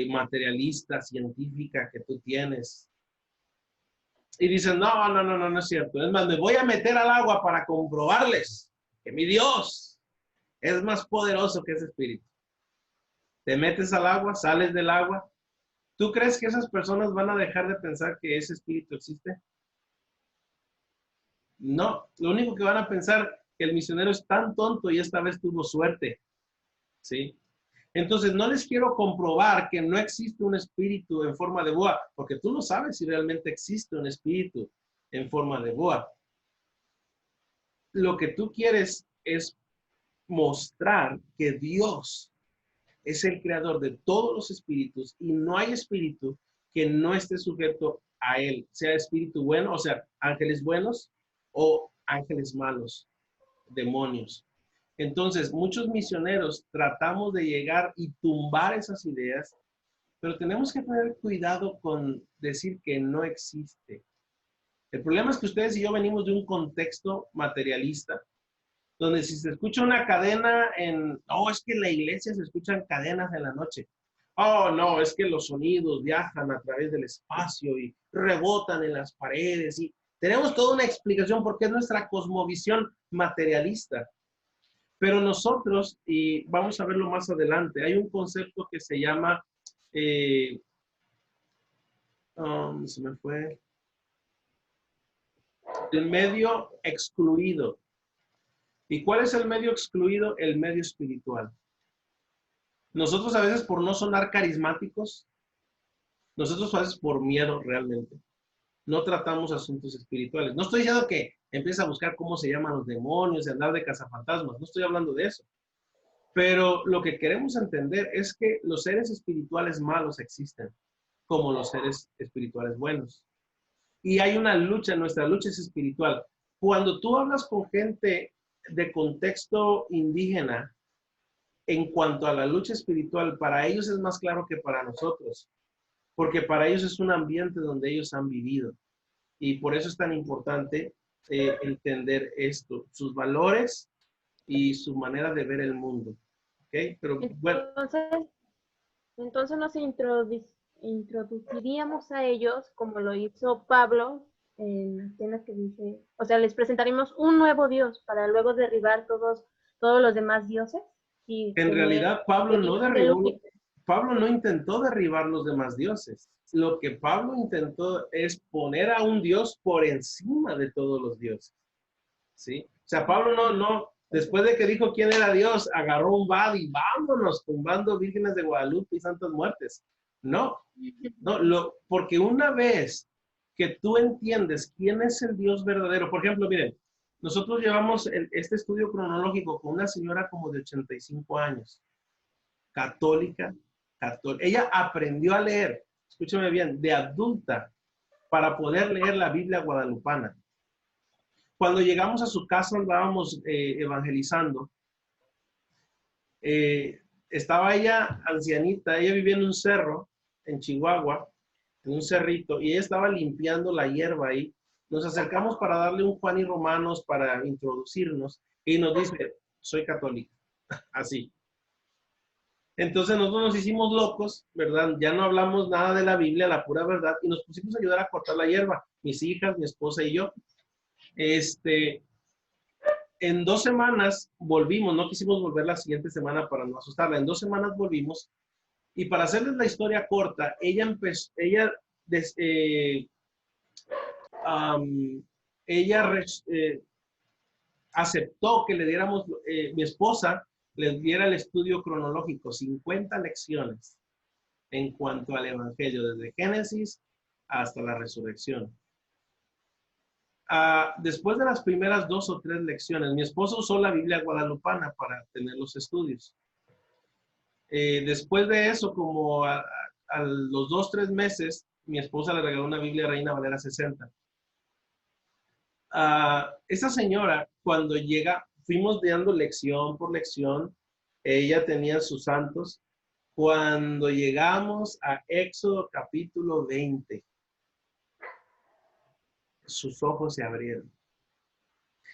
materialista, científica que tú tienes. Y dicen, no es cierto. Es más, me voy a meter al agua para comprobarles que mi Dios es más poderoso que ese espíritu. Te metes al agua, sales del agua. ¿Tú crees que esas personas van a dejar de pensar que ese espíritu existe? No, lo único que van a pensar que el misionero es tan tonto y esta vez tuvo suerte. ¿Sí? Entonces, no les quiero comprobar que no existe un espíritu en forma de boa, porque tú no sabes si realmente existe un espíritu en forma de boa. Lo que tú quieres es mostrar que Dios es el creador de todos los espíritus y no hay espíritu que no esté sujeto a él, sea espíritu bueno, o sea, ángeles buenos o ángeles malos, demonios. Entonces, muchos misioneros tratamos de llegar y tumbar esas ideas, pero tenemos que tener cuidado con decir que no existe. El problema es que ustedes y yo venimos de un contexto materialista, donde si se escucha una cadena es que en la iglesia se escuchan cadenas en la noche. Oh, no, es que los sonidos viajan a través del espacio y rebotan en las paredes. Y tenemos toda una explicación porque es nuestra cosmovisión materialista. Pero nosotros, y vamos a verlo más adelante, hay un concepto que se llama, se me fue, el medio excluido. ¿Y cuál es el medio excluido? El medio espiritual. Nosotros a veces por no sonar carismáticos, nosotros a veces por miedo realmente, no tratamos asuntos espirituales. No estoy diciendo que empiece a buscar cómo se llaman los demonios y andar de cazafantasmas, no estoy hablando de eso. Pero lo que queremos entender es que los seres espirituales malos existen, como los seres espirituales buenos. Y hay una lucha, nuestra lucha es espiritual. Cuando tú hablas con gente de contexto indígena, en cuanto a la lucha espiritual, para ellos es más claro que para nosotros, porque para ellos es un ambiente donde ellos han vivido. Y por eso es tan importante entender esto, sus valores y su manera de ver el mundo. ¿Ok? Pero bueno. Entonces nos introduciríamos a ellos como lo hizo Pablo en Atenas, que dice, o sea, les presentaremos un nuevo Dios para luego derribar todos los demás dioses. Y en realidad Pablo no intentó derribar los demás dioses. Lo que Pablo intentó es poner a un Dios por encima de todos los dioses. ¿Sí? O sea, Pablo no, después de que dijo quién era Dios, agarró un bad y vámonos tumbando vírgenes de Guadalupe y santas muertes. No, porque una vez que tú entiendes quién es el Dios verdadero, por ejemplo, miren, nosotros llevamos este estudio cronológico con una señora como de 85 años, católica. Ella aprendió a leer, escúchame bien, de adulta, para poder leer la Biblia guadalupana. Cuando llegamos a su casa andábamos evangelizando. Estaba ella ancianita, ella vivía en un cerro, en Chihuahua, en un cerrito, y ella estaba limpiando la hierba ahí. Nos acercamos para darle un Juan y Romanos para introducirnos, y nos dice, soy católica, así. Entonces nosotros nos hicimos locos, ¿verdad? Ya no hablamos nada de la Biblia, la pura verdad, y nos pusimos a ayudar a cortar la hierba, mis hijas, mi esposa y yo. En 2 semanas volvimos, no quisimos volver la siguiente semana para no asustarla, en 2 semanas volvimos, y para hacerles la historia corta, ella aceptó que le diéramos, mi esposa les diera el estudio cronológico, 50 lecciones en cuanto al Evangelio, desde Génesis hasta la resurrección. Después de las primeras 2 o 3 lecciones, mi esposo usó la Biblia guadalupana para tener los estudios. Después de eso, como a los 2 o 3 meses, mi esposa le regaló una Biblia Reina Valera 60. Esa señora, cuando llega, fuimos dando lección por lección, ella tenía sus santos. Cuando llegamos a Éxodo capítulo 20, sus ojos se abrieron.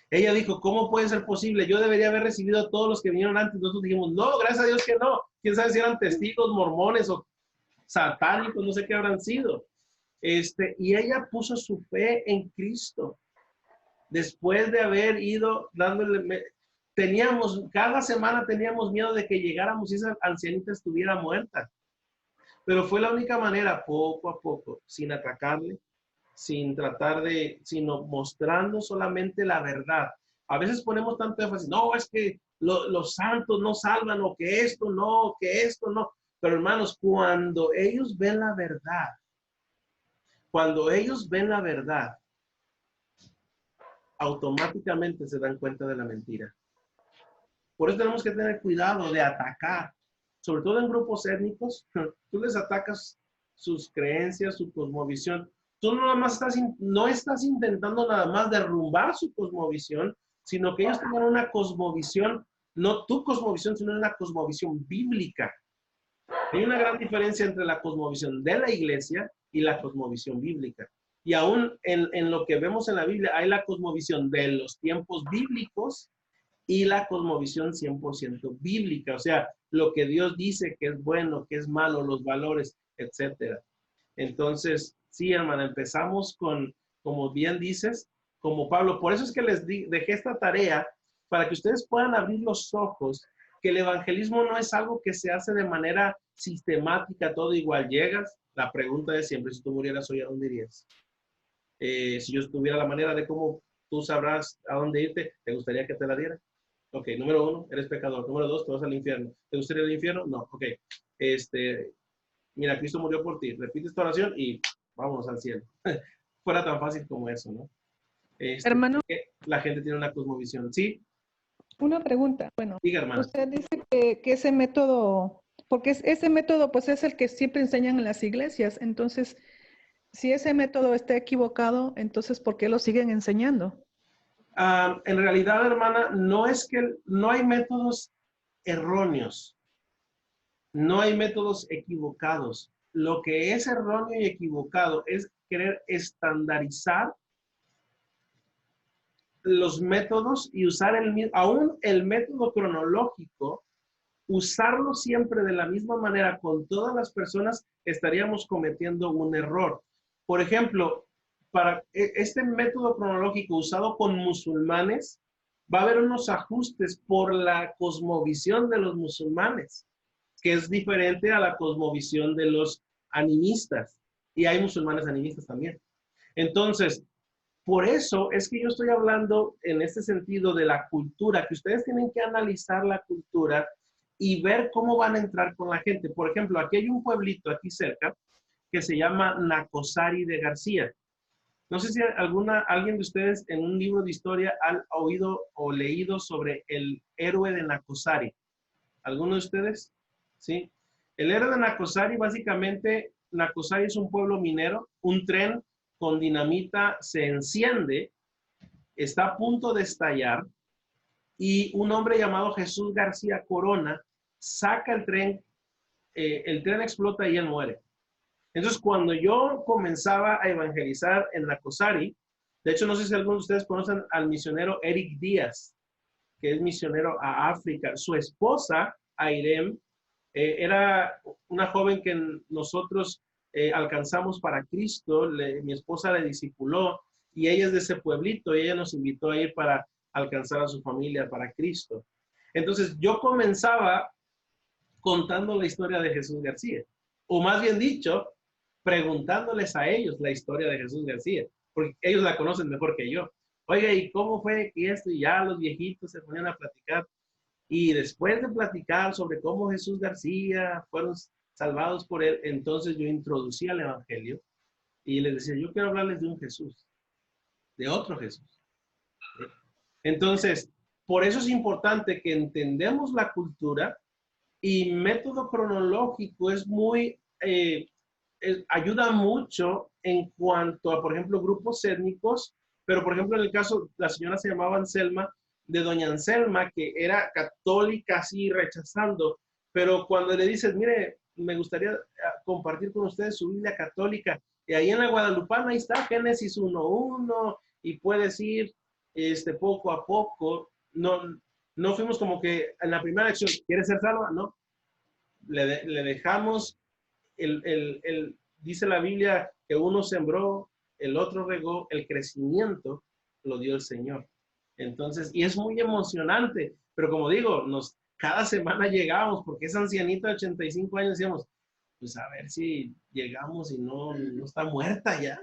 Ella dijo, ¿cómo puede ser posible? Yo debería haber recibido a todos los que vinieron antes. Nosotros dijimos, no, gracias a Dios que no. Quién sabe si eran testigos, mormones o satánicos, no sé qué habrán sido. Y ella puso su fe en Cristo. Después de haber ido dándole, cada semana teníamos miedo de que llegáramos y esa ancianita estuviera muerta. Pero fue la única manera, poco a poco, sin atacarle, sin tratar sino mostrando solamente la verdad. A veces ponemos tanto énfasis, no, es que los santos no salvan, o que esto no, que esto no. Pero hermanos, cuando ellos ven la verdad, automáticamente se dan cuenta de la mentira. Por eso tenemos que tener cuidado de atacar, sobre todo en grupos étnicos. Tú les atacas sus creencias, su cosmovisión. Tú no estás intentando nada más derrumbar su cosmovisión, sino que ellos tengan una cosmovisión, no tu cosmovisión, sino una cosmovisión bíblica. Hay una gran diferencia entre la cosmovisión de la iglesia y la cosmovisión bíblica. Y aún en lo que vemos en la Biblia, hay la cosmovisión de los tiempos bíblicos y la cosmovisión 100% bíblica. O sea, lo que Dios dice que es bueno, que es malo, los valores, etc. Entonces, sí, hermana, empezamos con, como bien dices, como Pablo. Por eso es que les dejé esta tarea para que ustedes puedan abrir los ojos, que el evangelismo no es algo que se hace de manera sistemática, todo igual. Llegas, la pregunta de siempre, si tú murieras hoy, ¿a dónde irías? Si yo tuviera la manera de cómo tú sabrás a dónde irte, ¿te gustaría que te la diera? Ok, número 1, eres pecador. Número 2, te vas al infierno. ¿Te gustaría el infierno? No, ok. Mira, Cristo murió por ti. Repite esta oración y vámonos al cielo. Fuera tan fácil como eso, ¿no? Hermano, la gente tiene una cosmovisión. ¿Sí? una pregunta. Bueno, diga, hermano. Usted dice que ese método, porque ese método pues es el que siempre enseñan en las iglesias. Entonces, si ese método está equivocado, entonces ¿por qué lo siguen enseñando? En realidad, hermana, no hay métodos erróneos. No hay métodos equivocados. Lo que es erróneo y equivocado es querer estandarizar los métodos y usar aún el método cronológico, usarlo siempre de la misma manera con todas las personas, estaríamos cometiendo un error. Por ejemplo, para este método cronológico usado con musulmanes, va a haber unos ajustes por la cosmovisión de los musulmanes, que es diferente a la cosmovisión de los animistas. Y hay musulmanes animistas también. Entonces, por eso es que yo estoy hablando en este sentido de la cultura, que ustedes tienen que analizar la cultura y ver cómo van a entrar con la gente. Por ejemplo, aquí hay un pueblito aquí cerca que se llama Nacosari de García. No sé si alguien de ustedes en un libro de historia han oído o leído sobre el héroe de Nacosari. ¿Alguno de ustedes? ¿Sí? El héroe de Nacosari, básicamente, Nacosari es un pueblo minero, un tren con dinamita se enciende, está a punto de estallar, y un hombre llamado Jesús García Corona saca el tren explota y él muere. Entonces, cuando yo comenzaba a evangelizar en Nacosari, de hecho, no sé si algunos de ustedes conocen al misionero Eric Díaz, que es misionero a África. Su esposa, Airem, era una joven que nosotros alcanzamos para Cristo. Mi esposa le discipuló y ella es de ese pueblito y ella nos invitó a ir para alcanzar a su familia para Cristo. Entonces, yo comenzaba contando la historia de Jesús García, o más bien dicho, preguntándoles a ellos la historia de Jesús García, porque ellos la conocen mejor que yo. Oiga, ¿y cómo fue que esto? Y ya los viejitos se ponían a platicar. Y después de platicar sobre cómo Jesús García fueron salvados por él, entonces yo introducía el evangelio y les decía, yo quiero hablarles de un Jesús, de otro Jesús. Entonces, por eso es importante que entendamos la cultura, y método cronológico es ayuda mucho en cuanto a, por ejemplo, grupos étnicos, pero por ejemplo en el caso, la señora se llamaba Anselma, de doña Anselma, que era católica así rechazando, pero cuando le dices, mire, me gustaría compartir con ustedes su Biblia católica, Y ahí en la Guadalupana, ahí está Génesis 1:1, y puedes ir poco a poco. No fuimos como que en la primera lección, ¿quieres ser salva? No. Le dejamos, dice la Biblia que uno sembró, el otro regó, el crecimiento lo dio el Señor. Entonces, y es muy emocionante, pero como digo, cada semana llegamos, porque esa ancianita de 85 años decíamos, pues a ver si llegamos y no está muerta ya.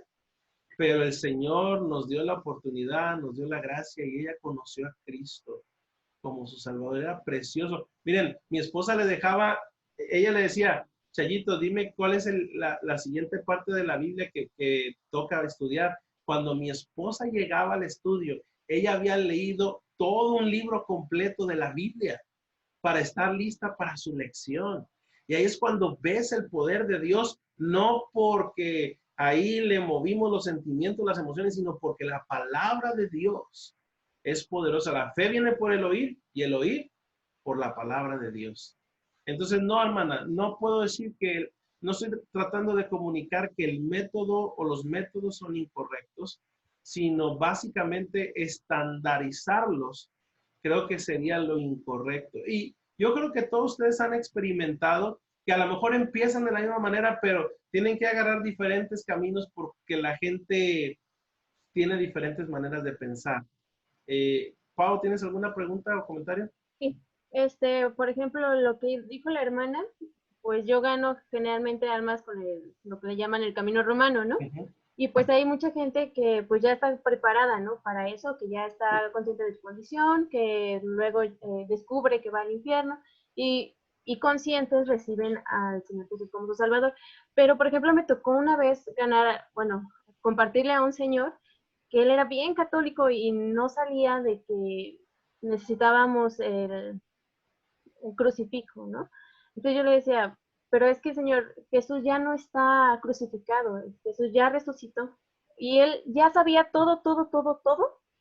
Pero el Señor nos dio la oportunidad, nos dio la gracia y ella conoció a Cristo como su Salvador. Era precioso. Miren, mi esposa ella le decía, Chayito, dime cuál es la siguiente parte de la Biblia que toca estudiar. Cuando mi esposa llegaba al estudio, ella había leído todo un libro completo de la Biblia para estar lista para su lección. Y ahí es cuando ves el poder de Dios, no porque ahí le movimos los sentimientos, las emociones, sino porque la palabra de Dios es poderosa. La fe viene por el oír y el oír por la palabra de Dios. Entonces, no, hermana, no puedo decir no estoy tratando de comunicar que el método o los métodos son incorrectos, sino básicamente estandarizarlos, creo que sería lo incorrecto. Y yo creo que todos ustedes han experimentado que a lo mejor empiezan de la misma manera, pero tienen que agarrar diferentes caminos porque la gente tiene diferentes maneras de pensar. Pau, ¿tienes alguna pregunta o comentario? Sí, por ejemplo, lo que dijo la hermana, pues yo gano generalmente almas con lo que le llaman el camino romano, ¿no? Uh-huh. Y pues hay mucha gente que pues ya está preparada, ¿no? Para eso, que ya está consciente de su condición, que luego descubre que va al infierno y conscientes reciben al Señor Jesús como su Salvador. Pero, por ejemplo, me tocó una vez compartirle a un señor que él era bien católico y no salía de que necesitábamos el crucifijo, ¿no? Entonces yo le decía, pero es que, Señor, Jesús ya no está crucificado, Jesús ya resucitó. Y él ya sabía todo,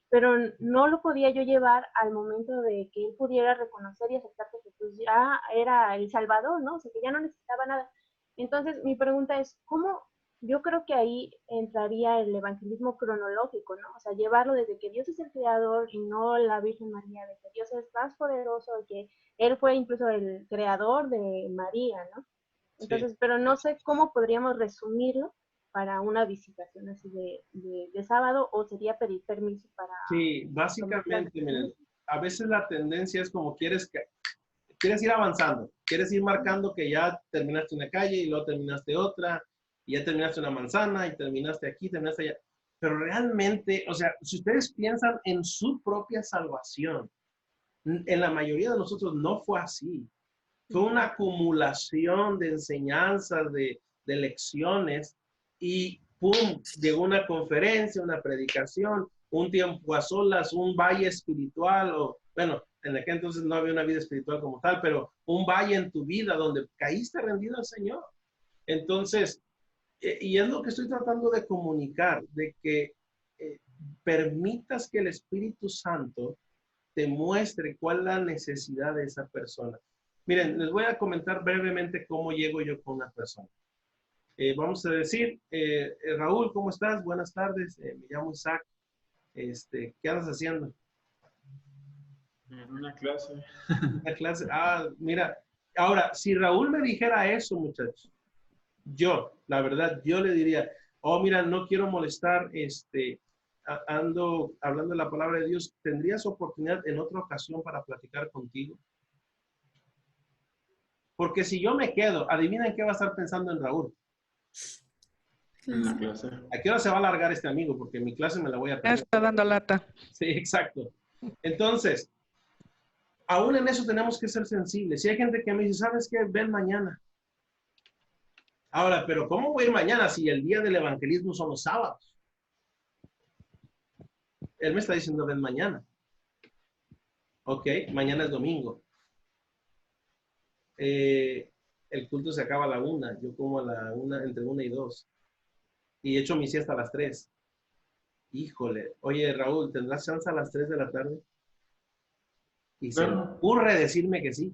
pero no lo podía yo llevar al momento de que él pudiera reconocer y aceptar que Jesús ya era el Salvador, ¿no? O sea, que ya no necesitaba nada. Entonces, mi pregunta es, ¿cómo? Yo creo que ahí entraría el evangelismo cronológico, ¿no? O sea, llevarlo desde que Dios es el creador y no la Virgen María, de que Dios es más poderoso, de que Él fue incluso el creador de María, ¿no? Entonces, sí. Pero no sé cómo podríamos resumirlo para una visitación así de sábado, o sería pedir permiso para... Sí, básicamente, miren, a veces la tendencia es como quieres ir avanzando, quieres ir marcando que ya terminaste una calle y luego terminaste otra, y ya terminaste una manzana y terminaste aquí, terminaste allá. Pero realmente, o sea, si ustedes piensan en su propia salvación, en la mayoría de nosotros no fue así. Fue una acumulación de enseñanzas, de lecciones, y ¡pum! Llegó una conferencia, una predicación, un tiempo a solas, un valle espiritual, o bueno, en aquel entonces no había una vida espiritual como tal, pero un valle en tu vida donde caíste rendido al Señor. Entonces, y es lo que estoy tratando de comunicar, de que permitas que el Espíritu Santo te muestre cuál es la necesidad de esa persona. Miren, les voy a comentar brevemente cómo llego yo con una persona. Vamos a decir, Raúl, ¿cómo estás? Buenas tardes, me llamo Isaac. ¿Qué andas haciendo? En una clase. Una clase. Ah, mira, ahora, si Raúl me dijera eso, muchachos, la verdad, yo le diría, oh, mira, no quiero molestar, ando hablando de la palabra de Dios, ¿tendrías oportunidad en otra ocasión para platicar contigo? Porque si yo me quedo, adivinen qué va a estar pensando en Raúl. En la clase. ¿A qué hora se va a alargar este amigo? Porque mi clase me la voy a perder. Ya está dando lata. Sí, exacto. Entonces, aún en eso tenemos que ser sensibles. Si hay gente que me dice, ¿sabes qué? Ven mañana. Ahora, pero ¿cómo voy a ir mañana si el día del evangelismo son los sábados? Él me está diciendo, ven mañana. Ok, mañana es domingo. El culto se acaba a la 1. Yo como a la 1, entre 1 y 2. Y echo mi siesta a las 3. Híjole. Oye, Raúl, ¿tendrás chance a las 3 de la tarde? Y se me ocurre decirme que sí.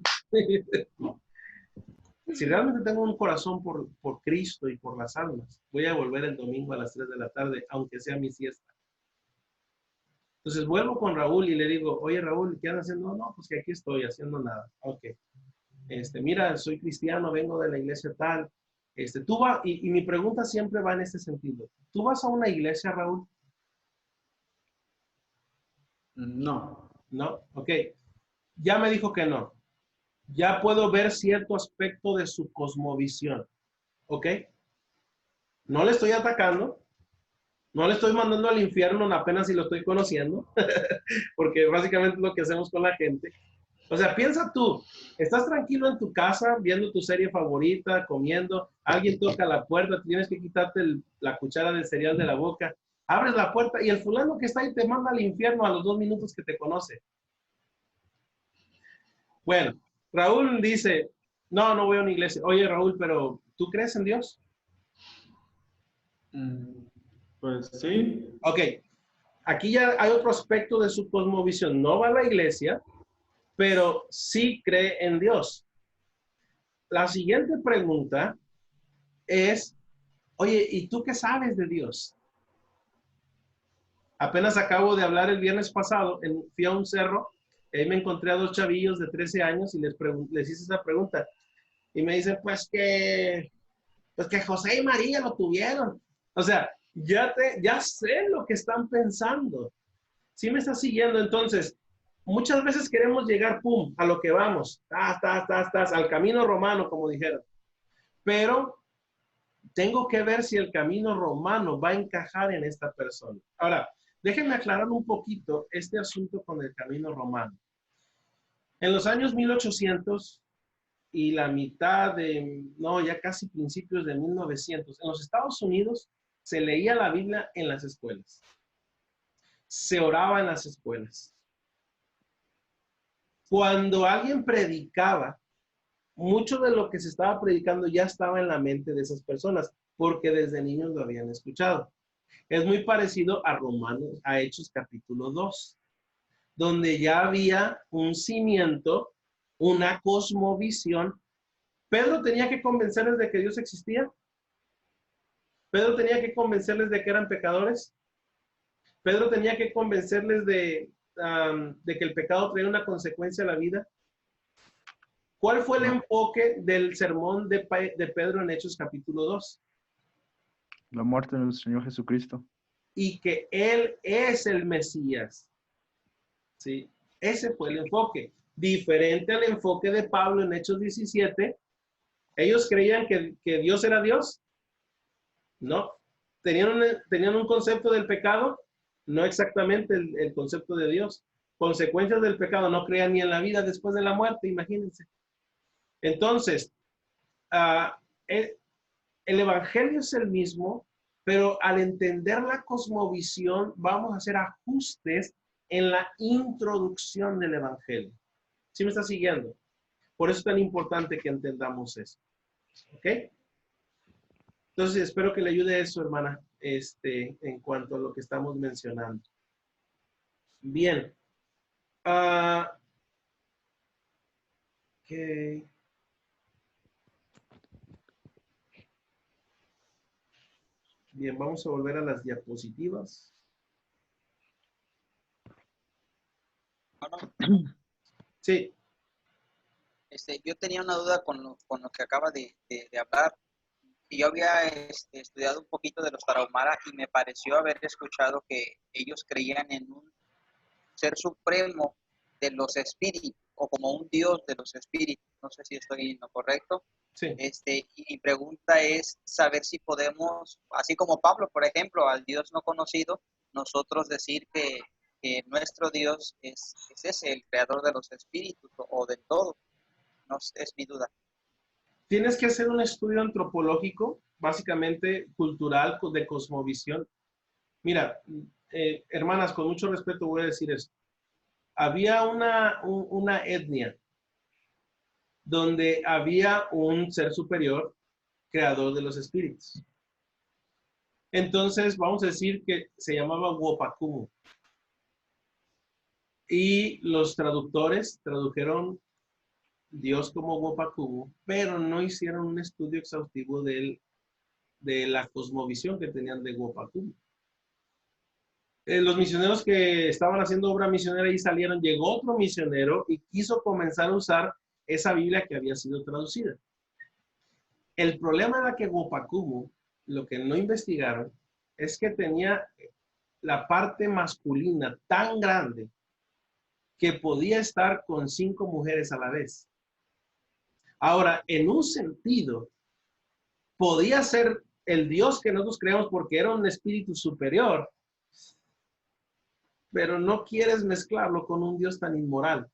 Si realmente tengo un corazón por Cristo y por las almas, voy a volver el domingo a las 3 de la tarde, aunque sea mi siesta. Entonces vuelvo con Raúl y le digo, oye Raúl, ¿qué andas haciendo? No, pues que aquí estoy haciendo nada. Ok. Mira, soy cristiano, vengo de la iglesia tal. Tú vas, y mi pregunta siempre va en este sentido. ¿Tú vas a una iglesia, Raúl? No. No, ok. Ya me dijo que no. Ya puedo ver cierto aspecto de su cosmovisión. ¿Ok? No le estoy atacando. No le estoy mandando al infierno apenas si lo estoy conociendo. Porque básicamente es lo que hacemos con la gente. O sea, piensa tú, estás tranquilo en tu casa, viendo tu serie favorita, comiendo, alguien toca la puerta, tienes que quitarte la cuchara de cereal de la boca, abres la puerta y el fulano que está ahí te manda al infierno a los 2 minutos que te conoce. Bueno, Raúl dice, no, no voy a una iglesia. Oye, Raúl, pero ¿tú crees en Dios? Pues sí. Ok, aquí ya hay otro aspecto de su cosmovisión. No va a la iglesia, pero sí cree en Dios. La siguiente pregunta es, oye, ¿y tú qué sabes de Dios? Apenas acabo de hablar el viernes pasado, fui a un cerro, ahí me encontré a 2 chavillos de 13 años y les hice esa pregunta. Y me dicen, pues que José y María lo tuvieron. O sea, ya sé lo que están pensando. ¿Sí me estás siguiendo? Entonces, muchas veces queremos llegar, pum, a lo que vamos, al camino romano, como dijeron. Pero tengo que ver si el camino romano va a encajar en esta persona. Ahora, déjenme aclarar un poquito este asunto con el camino romano. En los años 1800 y la mitad ya casi principios de 1900, en los Estados Unidos se leía la Biblia en las escuelas. Se oraba en las escuelas. Cuando alguien predicaba, mucho de lo que se estaba predicando ya estaba en la mente de esas personas, porque desde niños lo habían escuchado. Es muy parecido a Romanos, a Hechos capítulo 2, donde ya había un cimiento, una cosmovisión. Pedro tenía que convencerles de que Dios existía. Pedro tenía que convencerles de que eran pecadores. Pedro tenía que convencerles de que el pecado traía una consecuencia a la vida. ¿Cuál fue el enfoque del sermón de Pedro en Hechos capítulo 2? La muerte del Señor Jesucristo. Y que Él es el Mesías. ¿Sí? Ese fue el enfoque. Diferente al enfoque de Pablo en Hechos 17. ¿Ellos creían que Dios era Dios? No. ¿Tenían un concepto del pecado? No exactamente el concepto de Dios. Consecuencias del pecado, no creían ni en la vida después de la muerte, imagínense. Entonces, el evangelio es el mismo, pero al entender la cosmovisión, vamos a hacer ajustes en la introducción del evangelio. ¿Sí me está siguiendo? Por eso es tan importante que entendamos eso. ¿Ok? Entonces, espero que le ayude eso, hermana, en cuanto a lo que estamos mencionando. Bien. Ok. Bien, vamos a volver a las diapositivas. Sí. Yo tenía una duda con lo que acaba de hablar. Y yo había estudiado un poquito de los Tarahumara y me pareció haber escuchado que ellos creían en un ser supremo de los espíritus o como un dios de los espíritus. No sé si estoy en lo correcto. Sí. Y mi pregunta es saber si podemos, así como Pablo, por ejemplo, al Dios no conocido, nosotros decir que nuestro Dios es ese, el creador de los espíritus o del todo. No es mi duda. Tienes que hacer un estudio antropológico, básicamente cultural, de cosmovisión. Mira, hermanas, con mucho respeto voy a decir esto. Había una etnia donde había un ser superior, creador de los espíritus. Entonces, vamos a decir que se llamaba Wopakumu. Y los traductores tradujeron Dios como Wopakumu, pero no hicieron un estudio exhaustivo de la cosmovisión que tenían de Wopakumu. Los misioneros que estaban haciendo obra misionera y salieron, llegó otro misionero y quiso comenzar a usar esa Biblia que había sido traducida. El problema era que Wopakumu, lo que no investigaron, es que tenía la parte masculina tan grande que podía estar con 5 mujeres a la vez. Ahora, en un sentido, podía ser el Dios que nosotros creemos porque era un espíritu superior, pero no quieres mezclarlo con un Dios tan inmoral.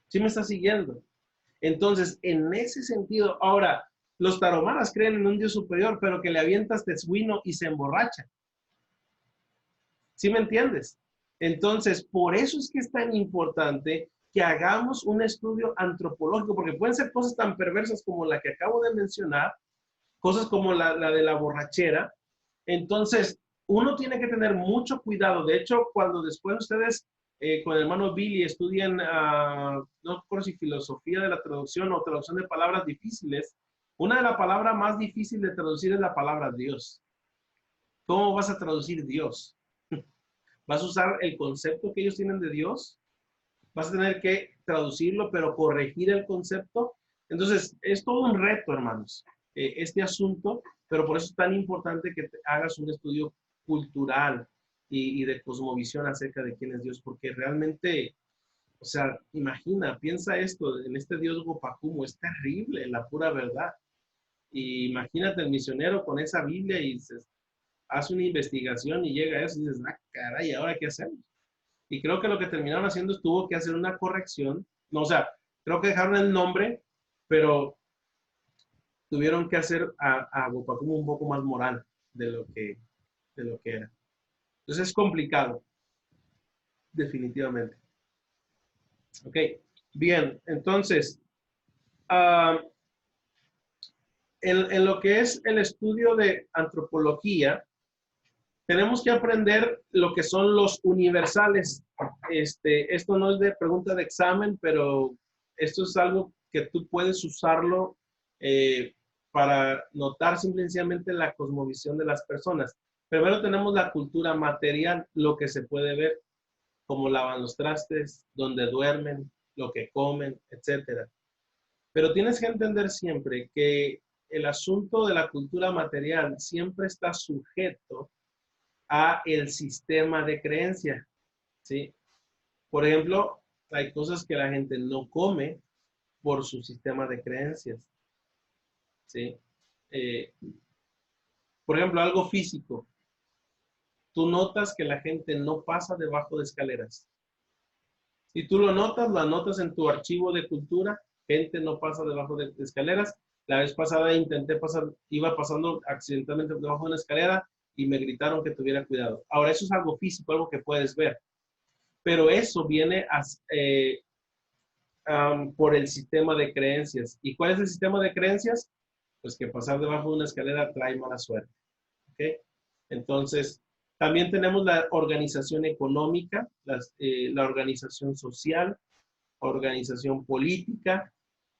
¿Sí me está siguiendo? Entonces, en ese sentido, ahora, los taromaras creen en un Dios superior, pero que le avientas tezuino y se emborracha. ¿Sí me entiendes? Entonces, por eso es que es tan importante que hagamos un estudio antropológico, porque pueden ser cosas tan perversas como la que acabo de mencionar, cosas como la de la borrachera. Entonces, uno tiene que tener mucho cuidado. De hecho, cuando después ustedes con el hermano Billy estudian, no recuerdo si filosofía de la traducción o traducción de palabras difíciles, una de las palabras más difíciles de traducir es la palabra Dios. ¿Cómo vas a traducir Dios? ¿Vas a usar el concepto que ellos tienen de Dios? ¿Vas a tener que traducirlo, pero corregir el concepto? Entonces, es todo un reto, hermanos, este asunto, pero por eso es tan importante que hagas un estudio cultural y de cosmovisión acerca de quién es Dios, porque realmente, o sea, piensa esto, en este Dios Wopakumu, es terrible, la pura verdad. Y imagínate el misionero con esa Biblia y hace una investigación y llega a eso y dices, ah, caray, ¿ahora qué hacemos? Y creo que lo que terminaron haciendo es tuvo que hacer una corrección. No, o sea, creo que dejaron el nombre, pero tuvieron que hacer a Wopakumu un poco más moral de lo que era. Entonces es complicado, definitivamente. Ok, bien, entonces, en lo que es el estudio de antropología, tenemos que aprender lo que son los universales. Esto no es de pregunta de examen, pero esto es algo que tú puedes usarlo para notar simplemente la cosmovisión de las personas. Primero tenemos la cultura material, lo que se puede ver, cómo lavan los trastes, dónde duermen, lo que comen, etc. Pero tienes que entender siempre que el asunto de la cultura material siempre está sujeto a el sistema de creencia, ¿sí? Por ejemplo, hay cosas que la gente no come por su sistema de creencias, ¿sí? Por ejemplo, algo físico. Tú notas que la gente no pasa debajo de escaleras. Si tú lo anotas en tu archivo de cultura, gente no pasa debajo de escaleras. La vez pasada intenté pasar, iba pasando accidentalmente debajo de una escalera y me gritaron que tuviera cuidado. Ahora, eso es algo físico, algo que puedes ver. Pero eso viene por el sistema de creencias. ¿Y cuál es el sistema de creencias? Pues que pasar debajo de una escalera trae mala suerte. ¿Ok? Entonces, también tenemos la organización económica, la organización social, organización política,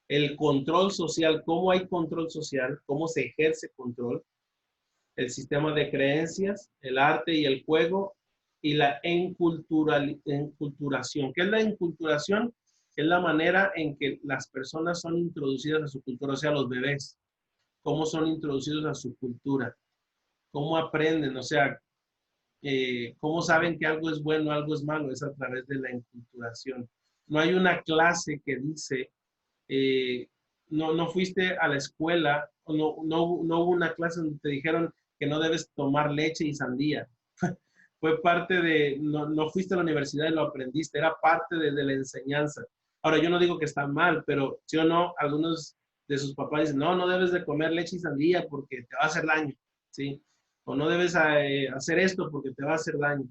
el control social, cómo hay control social, cómo se ejerce control, el sistema de creencias, el arte y el juego, y la enculturación. ¿Qué es la enculturación? Es la manera en que las personas son introducidas a su cultura, o sea, los bebés, cómo son introducidos a su cultura, cómo aprenden, o sea, cómo saben que algo es bueno, algo es malo, es a través de la enculturación. No hay una clase que dice, no fuiste a la escuela, no hubo una clase donde te dijeron que no debes tomar leche y sandía. Fue parte de, no fuiste a la universidad y lo aprendiste, era parte de la enseñanza. Ahora, yo no digo que está mal, pero sí o no, algunos de sus papás dicen, no debes de comer leche y sandía porque te va a hacer daño, ¿sí? O no debes hacer esto porque te va a hacer daño.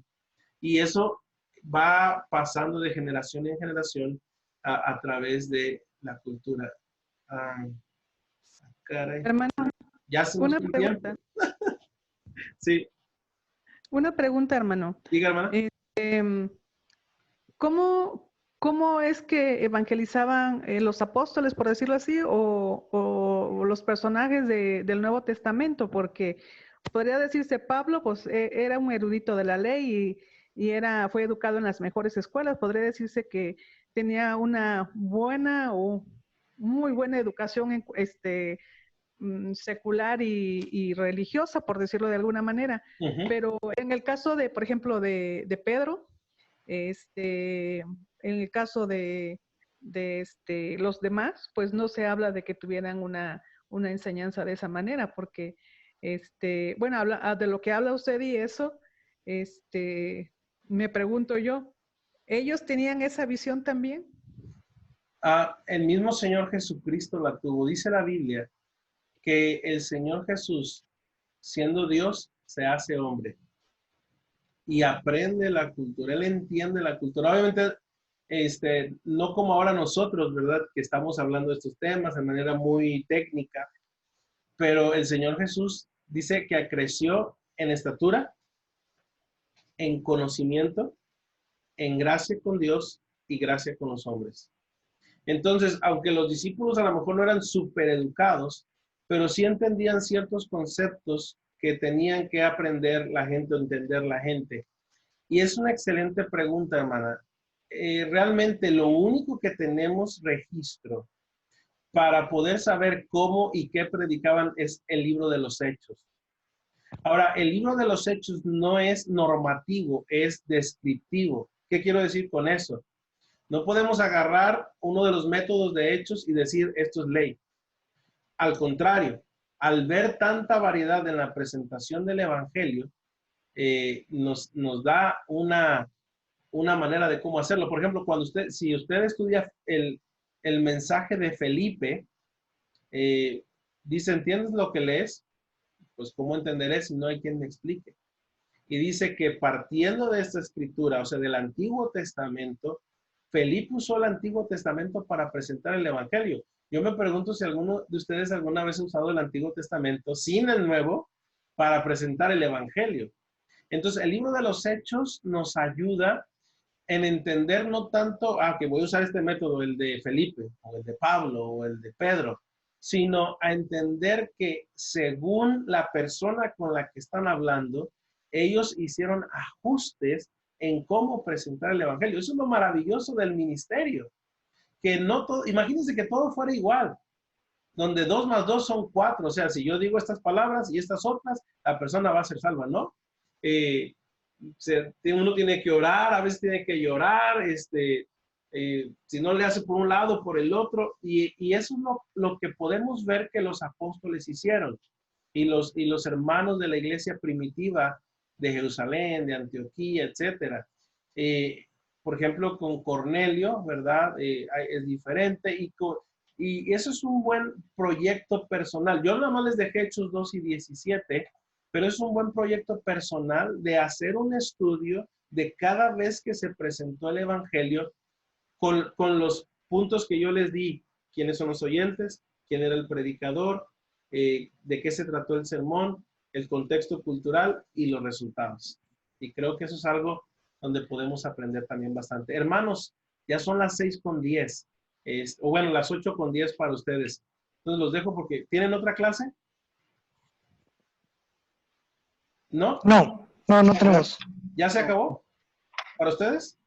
Y eso va pasando de generación en generación a través de la cultura. Caray. Hermano, Ya se nos una fue el pregunta. tiempo. Sí, Una pregunta, hermano. diga, hermana. ¿Cómo ¿cómo es que evangelizaban los apóstoles, por decirlo así, o los personajes del Nuevo Testamento? Porque podría decirse Pablo, pues era un erudito de la ley y fue educado en las mejores escuelas. Podría decirse que tenía una buena o muy buena educación secular y religiosa, por decirlo de alguna manera. Pero en el caso de, por ejemplo, de Pedro, en el caso de los demás, pues no se habla de que tuvieran una enseñanza de esa manera, porque, bueno, de lo que habla usted y eso, me pregunto yo, ¿ellos tenían esa visión también? El mismo Señor Jesucristo la tuvo. Dice la Biblia que el Señor Jesús, siendo Dios, se hace hombre y aprende la cultura. Él entiende la cultura. Obviamente, no como ahora nosotros, ¿verdad? Que estamos hablando de estos temas de manera muy técnica, pero el Señor Jesús dice que creció en estatura, en conocimiento, en gracia con Dios y gracia con los hombres. Entonces, aunque los discípulos a lo mejor no eran súper educados, pero sí entendían ciertos conceptos que tenían que aprender la gente o entender la gente. Y es una excelente pregunta, hermana. Realmente lo único que tenemos registro para poder saber cómo y qué predicaban es el libro de los Hechos. Ahora, el libro de los Hechos no es normativo, es descriptivo. ¿Qué quiero decir con eso? No podemos agarrar uno de los métodos de Hechos y decir esto es ley. Al contrario, al ver tanta variedad en la presentación del Evangelio, nos da una manera de cómo hacerlo. Por ejemplo, si usted estudia el mensaje de Felipe, dice, ¿entiendes lo que lees? Pues, ¿cómo entenderé si no hay quien me explique? Y dice que partiendo de esta escritura, o sea, del Antiguo Testamento, Felipe usó el Antiguo Testamento para presentar el Evangelio. Yo me pregunto si alguno de ustedes alguna vez ha usado el Antiguo Testamento sin el Nuevo para presentar el Evangelio. Entonces, el libro de los Hechos nos ayuda en entender no tanto, que voy a usar este método, el de Felipe, o el de Pablo, o el de Pedro, sino a entender que según la persona con la que están hablando, ellos hicieron ajustes en cómo presentar el Evangelio. Eso es lo maravilloso del ministerio, que no todo, imagínense que todo fuera igual, donde 2 más 2 son 4, o sea, si yo digo estas palabras y estas otras, la persona va a ser salva, ¿no? Uno tiene que orar, a veces tiene que llorar, si no le hace por un lado, por el otro, y eso es lo que podemos ver que los apóstoles hicieron, y los hermanos de la iglesia primitiva de Jerusalén, de Antioquía, etcétera. Por ejemplo, con Cornelio, ¿verdad? Es diferente, y eso es un buen proyecto personal. Yo nada más les dejé Hechos 2 y 17, pero es un buen proyecto personal de hacer un estudio de cada vez que se presentó el Evangelio con los puntos que yo les di. ¿Quiénes son los oyentes? ¿Quién era el predicador? ¿De qué se trató el sermón? El contexto cultural y los resultados. Y creo que eso es algo donde podemos aprender también bastante. Hermanos, ya son las 6:10, o bueno, las 8:10 para ustedes. Entonces los dejo porque ¿tienen otra clase? ¿No? No tenemos. ¿Ya se acabó? ¿Para ustedes?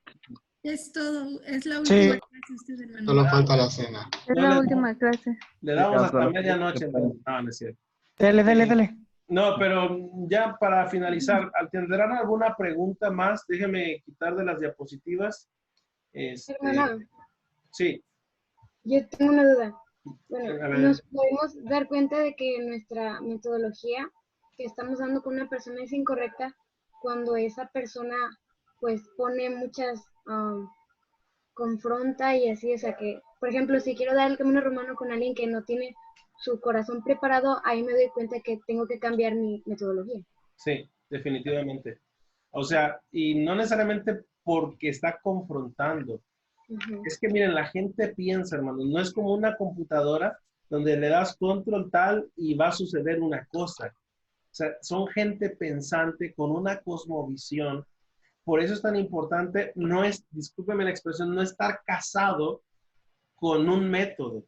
Es todo, es la Sí. última clase, usted, hermano. Solo falta la cena. Es la última clase. Le damos hasta medianoche. Entonces. No es cierto. Dele. No, pero ya para finalizar, ¿tendrán alguna pregunta más? Déjeme quitar de las diapositivas. Hermano, Sí. yo tengo una duda. A Bueno, ver. nos podemos dar cuenta de que nuestra metodología que estamos dando con una persona es incorrecta cuando esa persona pues pone muchas, confronta y así, o sea que, por ejemplo, si quiero dar el camino romano con alguien que no tiene su corazón preparado, ahí me doy cuenta que tengo que cambiar mi metodología. Sí, definitivamente. O sea, y no necesariamente porque está confrontando. Es que miren, la gente piensa, hermano, no es como una computadora donde le das control tal y va a suceder una cosa. O sea, son gente pensante con una cosmovisión por eso es tan importante, discúlpeme la expresión, no estar casado con un método.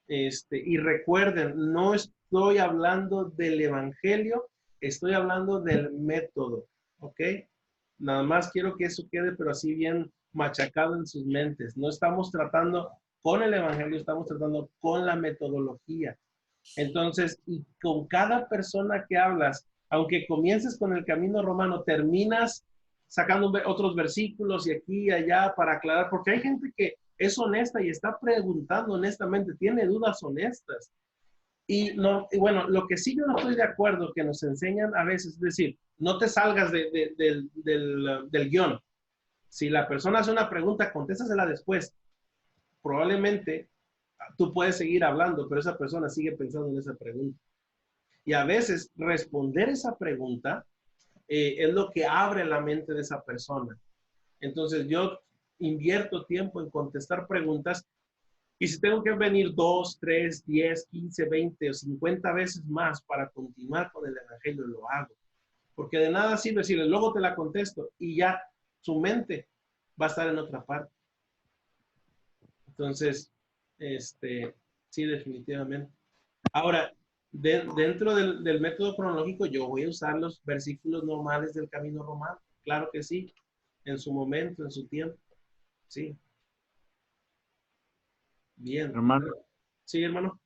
Y recuerden, no estoy hablando del evangelio, estoy hablando del método, ¿ok? Nada más quiero que eso quede, pero así bien machacado en sus mentes. No estamos tratando con el evangelio, estamos tratando con la metodología. Entonces, y con cada persona que hablas, aunque comiences con el camino romano, terminas sacando otros versículos y aquí y allá para aclarar, porque hay gente que es honesta y está preguntando honestamente, tiene dudas honestas. Y bueno, lo que sí yo no estoy de acuerdo que nos enseñan a veces, es decir, no te salgas del guión. Si la persona hace una pregunta, contéstasela después. Probablemente tú puedes seguir hablando, pero esa persona sigue pensando en esa pregunta. Y a veces responder esa pregunta es lo que abre la mente de esa persona. Entonces yo invierto tiempo en contestar preguntas y si tengo que venir 2, 3, 10, 15, 20 o 50 veces más para continuar con el evangelio, lo hago. Porque de nada sirve decirle, luego te la contesto y ya su mente va a estar en otra parte. Entonces, sí, definitivamente. Ahora, dentro del método cronológico, yo voy a usar los versículos normales del camino romano. Claro que sí, en su momento, en su tiempo. Sí. Bien. Hermano, Sí, hermano.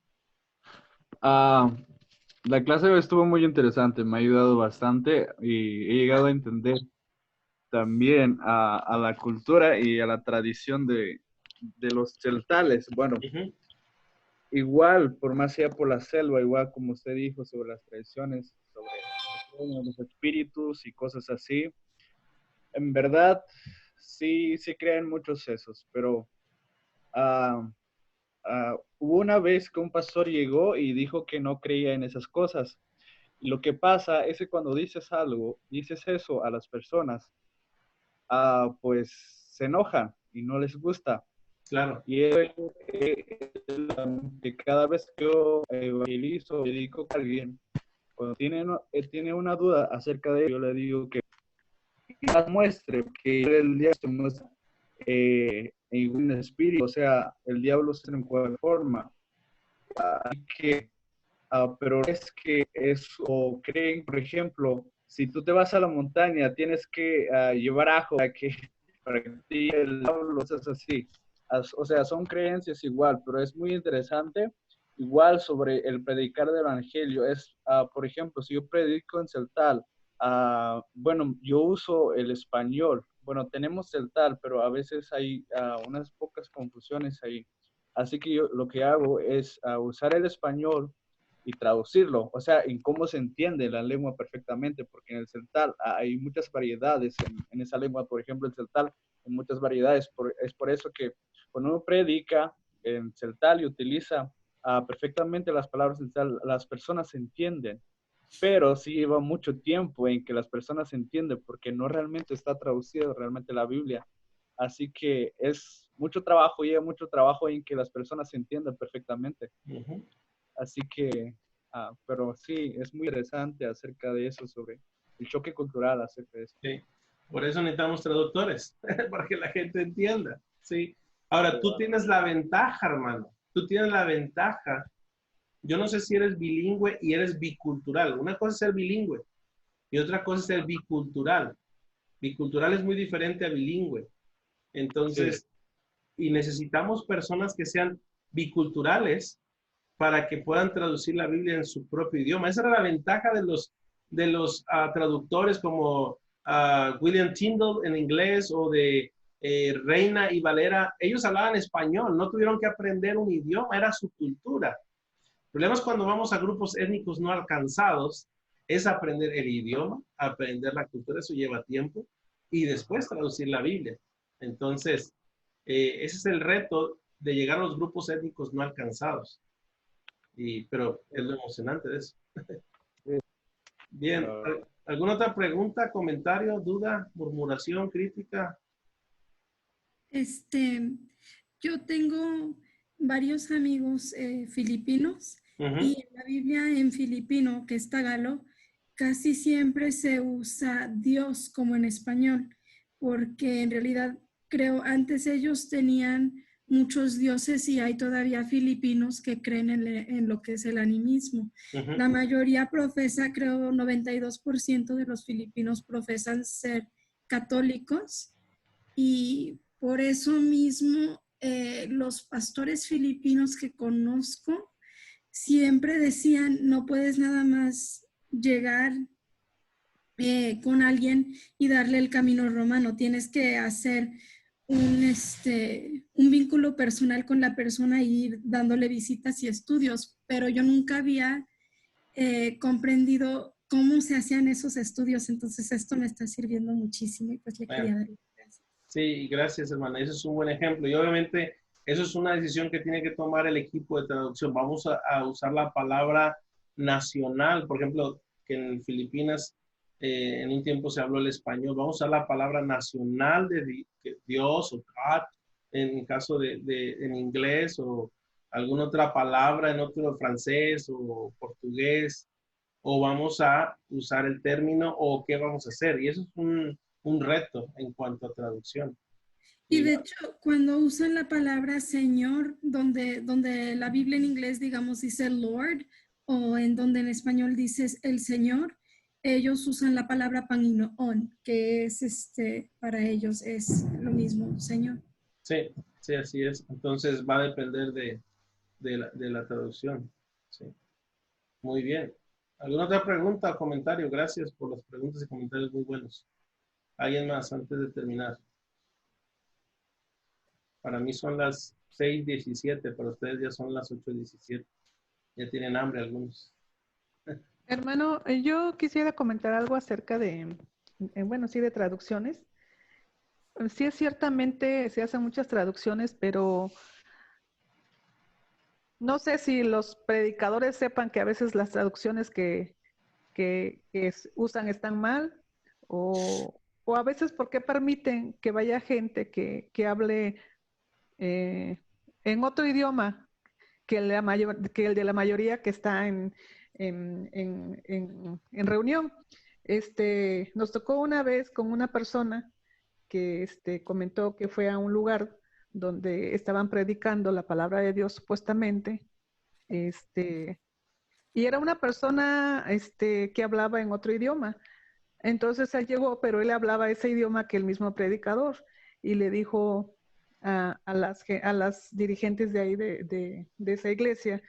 la clase hoy estuvo muy interesante, me ha ayudado bastante y he llegado a entender también a la cultura y a la tradición de los celtales. Bueno, igual, por más sea por la selva, igual como usted dijo sobre las tradiciones, sobre los espíritus y cosas así, en verdad sí creen muchos esos, pero hubo una vez que un pastor llegó y dijo que no creía en esas cosas. Y lo que pasa es que cuando dices algo, dices eso a las personas, pues se enojan y no les gusta. Claro. Y que cada vez que yo evangelizo, dedico a alguien, cuando tiene una duda acerca de ello, yo le digo que las muestre, que el diablo se muestra en un espíritu, o sea, el diablo se en cualquier forma. Pero es que o creen, por ejemplo, si tú te vas a la montaña, tienes que llevar ajo para que el diablo seas así. O sea, son creencias igual, pero es muy interesante. Igual sobre el predicar del evangelio, por ejemplo, si yo predico en celtal, bueno, yo uso el español. Bueno, tenemos celtal, pero a veces hay unas pocas confusiones ahí. Así que yo lo que hago es usar el español y traducirlo, o sea, en cómo se entiende la lengua perfectamente, porque en el celtal hay muchas variedades en esa lengua. Por ejemplo, el celtal hay muchas variedades, es por eso que cuando uno predica en celtal y utiliza perfectamente las palabras en celtal, las personas se entienden, pero sí lleva mucho tiempo en que las personas se entienden, porque no realmente está traducido realmente la Biblia. Así que es mucho trabajo, lleva mucho trabajo en que las personas se entiendan perfectamente. Así que, pero sí, es muy interesante acerca de eso, sobre el choque cultural acerca de eso. Sí, por eso necesitamos traductores, para que la gente entienda, ¿sí? Ahora, tú tienes la ventaja, hermano, tú tienes la ventaja. Yo no sé si eres bilingüe y eres bicultural. Una cosa es ser bilingüe y otra cosa es ser bicultural. Bicultural es muy diferente a bilingüe. Entonces, y necesitamos personas que sean biculturales para que puedan traducir la Biblia en su propio idioma. Esa era la ventaja de los traductores como William Tyndale en inglés o de Reina y Valera. Ellos hablaban español, no tuvieron que aprender un idioma, era su cultura. El problema es cuando vamos a grupos étnicos no alcanzados, es aprender el idioma, aprender la cultura, eso lleva tiempo, y después traducir la Biblia. Entonces, ese es el reto de llegar a los grupos étnicos no alcanzados. Pero es lo emocionante de eso. Bien, ¿alguna otra pregunta, comentario, duda, murmuración, crítica? Yo tengo varios amigos filipinos y en la Biblia en filipino, que es tagalo, casi siempre se usa Dios como en español. porque en realidad creo antes ellos tenían muchos dioses y hay todavía filipinos que creen en lo que es el animismo. La mayoría profesa, creo 92% de los filipinos profesan ser católicos y por eso mismo los pastores filipinos que conozco siempre decían, no puedes nada más llegar con alguien y darle el camino romano, tienes que hacer un vínculo personal con la persona y ir dándole visitas y estudios, pero yo nunca había comprendido cómo se hacían esos estudios, entonces esto me está sirviendo muchísimo y pues le quería dar gracias. Sí, gracias, hermana. Ese es un buen ejemplo. Y obviamente eso es una decisión que tiene que tomar el equipo de traducción. Vamos a usar la palabra nacional, por ejemplo, que en Filipinas en un tiempo se habló el español. Vamos a usar la palabra nacional de Dios o God, en caso en inglés, o alguna otra palabra en otro francés o portugués, o vamos a usar el término o qué vamos a hacer. Y eso es un reto en cuanto a traducción. Y de hecho, cuando usan la palabra Señor, donde la Biblia en inglés, digamos, dice Lord, o en donde en español dices el Señor, ellos usan la palabra Panginoon, que es para ellos es lo mismo, Señor. Sí, sí, así es. Entonces va a depender de la traducción. Sí. Muy bien. ¿Alguna otra pregunta o comentario? Gracias por las preguntas y comentarios muy buenos. ¿Alguien más antes de terminar? Para mí son las 6:17, para ustedes ya son las 8:17. Ya tienen hambre algunos. Hermano, yo quisiera comentar algo acerca de, bueno, sí, de traducciones. Sí, ciertamente se hacen muchas traducciones, pero no sé si los predicadores sepan que a veces las traducciones que usan están mal o a veces por qué permiten que vaya gente que hable en otro idioma que el de la mayoría que está en reunión. Nos tocó una vez con una persona que comentó que fue a un lugar donde estaban predicando la palabra de Dios supuestamente, y era una persona que hablaba en otro idioma. Entonces él llegó, pero él hablaba ese idioma que el mismo predicador, y le dijo a las dirigentes de ahí de esa iglesia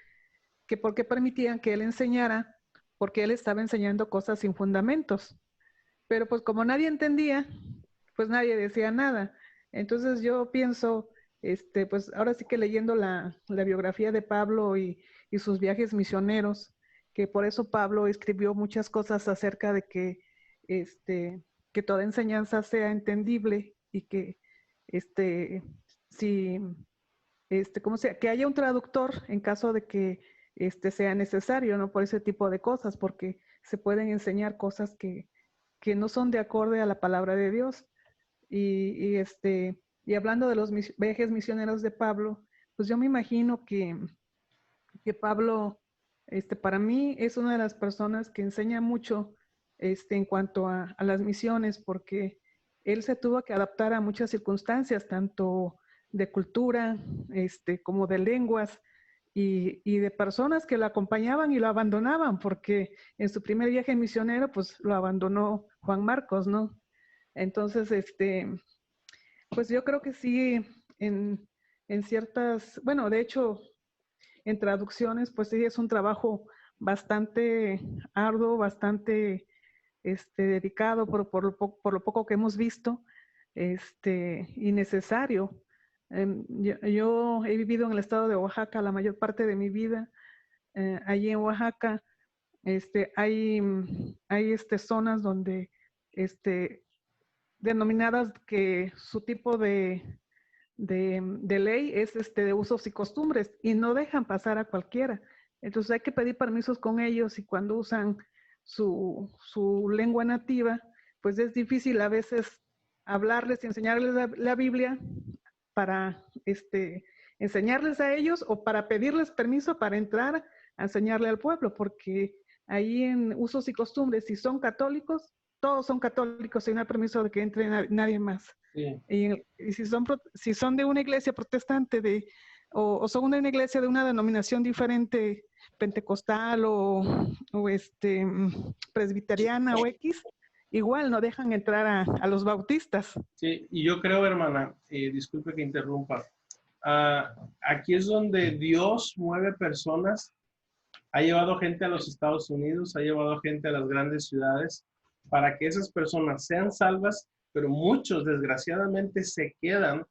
que por qué permitían que él enseñara, porque él estaba enseñando cosas sin fundamentos. Pero pues como nadie entendía, pues nadie decía nada. Entonces yo pienso, pues ahora sí que leyendo la biografía de Pablo y sus viajes misioneros, que por eso Pablo escribió muchas cosas acerca de que toda enseñanza sea entendible y que si como sea, que haya un traductor en caso de que sea necesario, ¿no? Por ese tipo de cosas, porque se pueden enseñar cosas que no son de acorde a la palabra de Dios. Y hablando de los viajes misioneros de Pablo, pues yo me imagino que Pablo, para mí es una de las personas que enseña mucho en cuanto a las misiones, porque él se tuvo que adaptar a muchas circunstancias, tanto de cultura, como de lenguas y de personas que lo acompañaban y lo abandonaban, porque en su primer viaje misionero, pues lo abandonó Juan Marcos, ¿no? Entonces, pues yo creo que sí, en ciertas, bueno, de hecho, en traducciones, pues sí, es un trabajo bastante arduo, bastante dedicado por lo poco que hemos visto, y necesario. Yo he vivido en el estado de Oaxaca la mayor parte de mi vida. Allí en Oaxaca hay zonas donde denominadas que su tipo de ley es de usos y costumbres y no dejan pasar a cualquiera. Entonces hay que pedir permisos con ellos y cuando usan su lengua nativa, pues es difícil a veces hablarles y enseñarles la Biblia para enseñarles a ellos o para pedirles permiso para entrar a enseñarle al pueblo, porque ahí en usos y costumbres, si son católicos, todos son católicos y no hay permiso de que entre nadie más. Sí. Y si son de una iglesia protestante o son de una iglesia de una denominación diferente, pentecostal o presbiteriana o X, igual no dejan entrar a los bautistas. Sí, y yo creo, hermana, disculpe que interrumpa, aquí es donde Dios mueve personas, ha llevado gente a los Estados Unidos, ha llevado gente a las grandes ciudades, para que esas personas sean salvas, pero muchos desgraciadamente se quedan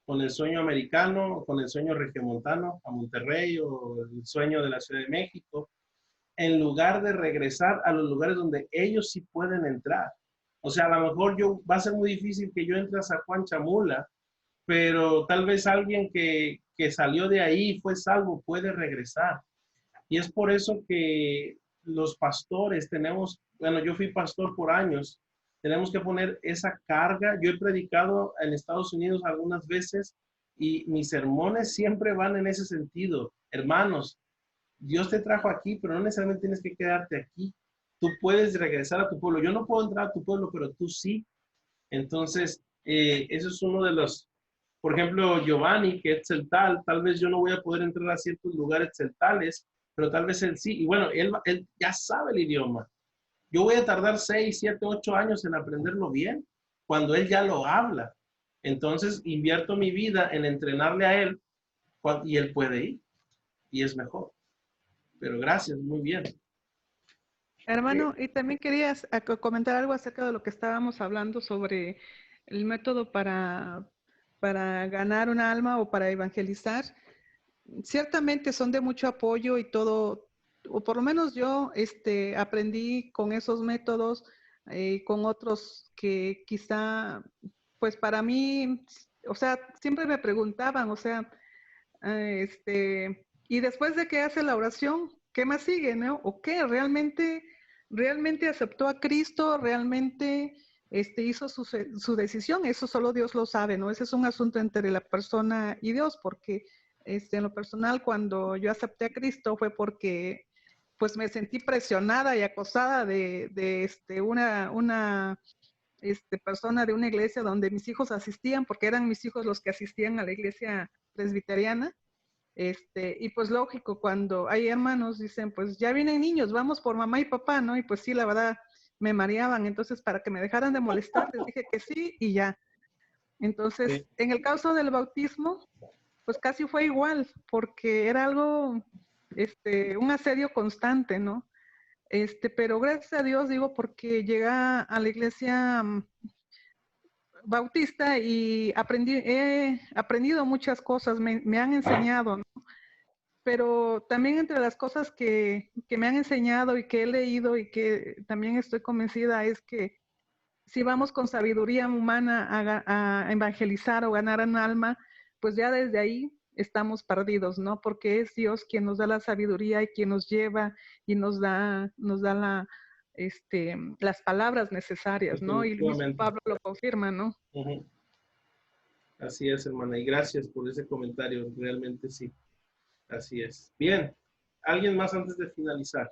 con el sueño americano, con el sueño regiomontano, a Monterrey, o el sueño de la Ciudad de México, en lugar de regresar a los lugares donde ellos sí pueden entrar. O sea, a lo mejor va a ser muy difícil que yo entre a San Juan Chamula, pero tal vez alguien que salió de ahí, fue salvo, puede regresar. Y es por eso que los pastores tenemos, bueno, yo fui pastor por años, tenemos que poner esa carga. Yo he predicado en Estados Unidos algunas veces y mis sermones siempre van en ese sentido. Hermanos, Dios te trajo aquí, pero no necesariamente tienes que quedarte aquí. Tú puedes regresar a tu pueblo. Yo no puedo entrar a tu pueblo, pero tú sí. Entonces, eso es uno de los, por ejemplo, Giovanni, que es celtal, tal vez yo no voy a poder entrar a ciertos lugares celtales, pero tal vez él sí. Y bueno, él ya sabe el idioma. Yo voy a tardar 6, 7, 8 años en aprenderlo bien, cuando él ya lo habla. Entonces, invierto mi vida en entrenarle a él y él puede ir. Y es mejor. Pero gracias, muy bien. Hermano, y también querías comentar algo acerca de lo que estábamos hablando sobre el método para ganar un alma o para evangelizar. Ciertamente son de mucho apoyo y todo, o por lo menos yo aprendí con esos métodos, con otros que quizá, pues para mí, o sea, siempre me preguntaban, o sea, y después de que hace la oración, ¿qué más sigue, no? ¿O qué? ¿Realmente aceptó a Cristo? ¿Realmente hizo su decisión? Eso solo Dios lo sabe, ¿no? Ese es un asunto entre la persona y Dios, porque en lo personal, cuando yo acepté a Cristo fue porque pues me sentí presionada y acosada de una persona de una iglesia donde mis hijos asistían, porque eran mis hijos los que asistían a la iglesia presbiteriana. Y pues lógico, cuando hay hermanos dicen, pues ya vienen niños, vamos por mamá y papá, ¿no? Y pues sí, la verdad, me mareaban. Entonces, para que me dejaran de molestar, les dije que sí y ya. Entonces, Sí. en el caso del bautismo, pues casi fue igual, porque era algo, un asedio constante, ¿no? Pero gracias a Dios, digo, porque llegué a la iglesia bautista y he aprendido muchas cosas, me han enseñado, ¿no? Pero también entre las cosas que me han enseñado y que he leído y que también estoy convencida es que si vamos con sabiduría humana a evangelizar o ganar un alma, pues ya desde ahí estamos perdidos, ¿no? Porque es Dios quien nos da la sabiduría y quien nos lleva y nos da las palabras necesarias, ¿no? Y Luis Pablo lo confirma, ¿no? Uh-huh. Así es, hermana, y gracias por ese comentario, realmente sí, así es. Bien, ¿alguien más antes de finalizar?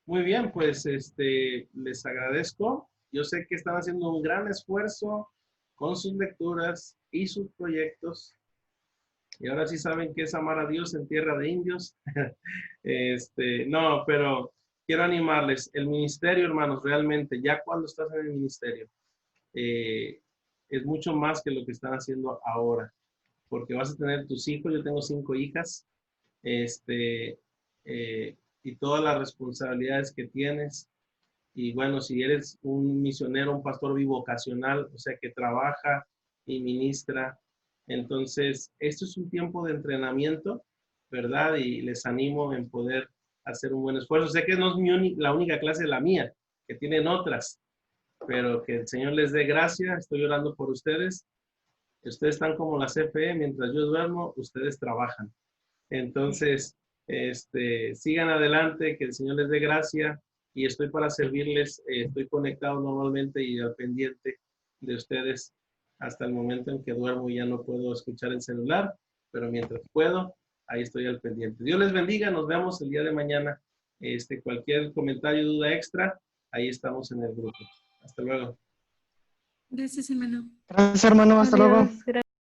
Muy bien, pues les agradezco. Yo sé que están haciendo un gran esfuerzo con sus lecturas y sus proyectos. Y ahora sí saben qué es amar a Dios en tierra de indios. No, pero quiero animarles. El ministerio, hermanos, realmente, ya cuando estás en el ministerio, es mucho más que lo que están haciendo ahora. Porque vas a tener tus hijos, yo tengo 5 hijas, y todas las responsabilidades que tienes. Y bueno, si eres un misionero, un pastor bivocacional, o sea, que trabaja y ministra, entonces esto es un tiempo de entrenamiento, ¿verdad? Y les animo en poder hacer un buen esfuerzo. Sé que no es la única clase la mía, que tienen otras, pero que el Señor les dé gracia. Estoy orando por ustedes. Ustedes están como la CFE, mientras yo duermo, ustedes trabajan. Entonces, sigan adelante, que el Señor les dé gracia y estoy para servirles. Estoy conectado normalmente y al pendiente de ustedes hasta el momento en que duermo y ya no puedo escuchar el celular, pero mientras puedo, ahí estoy al pendiente. Dios les bendiga, nos vemos el día de mañana Cualquier comentario, duda extra, ahí estamos en el grupo. Hasta luego. Gracias, hermano. Gracias, hermano. Hasta luego. Adiós, gracias.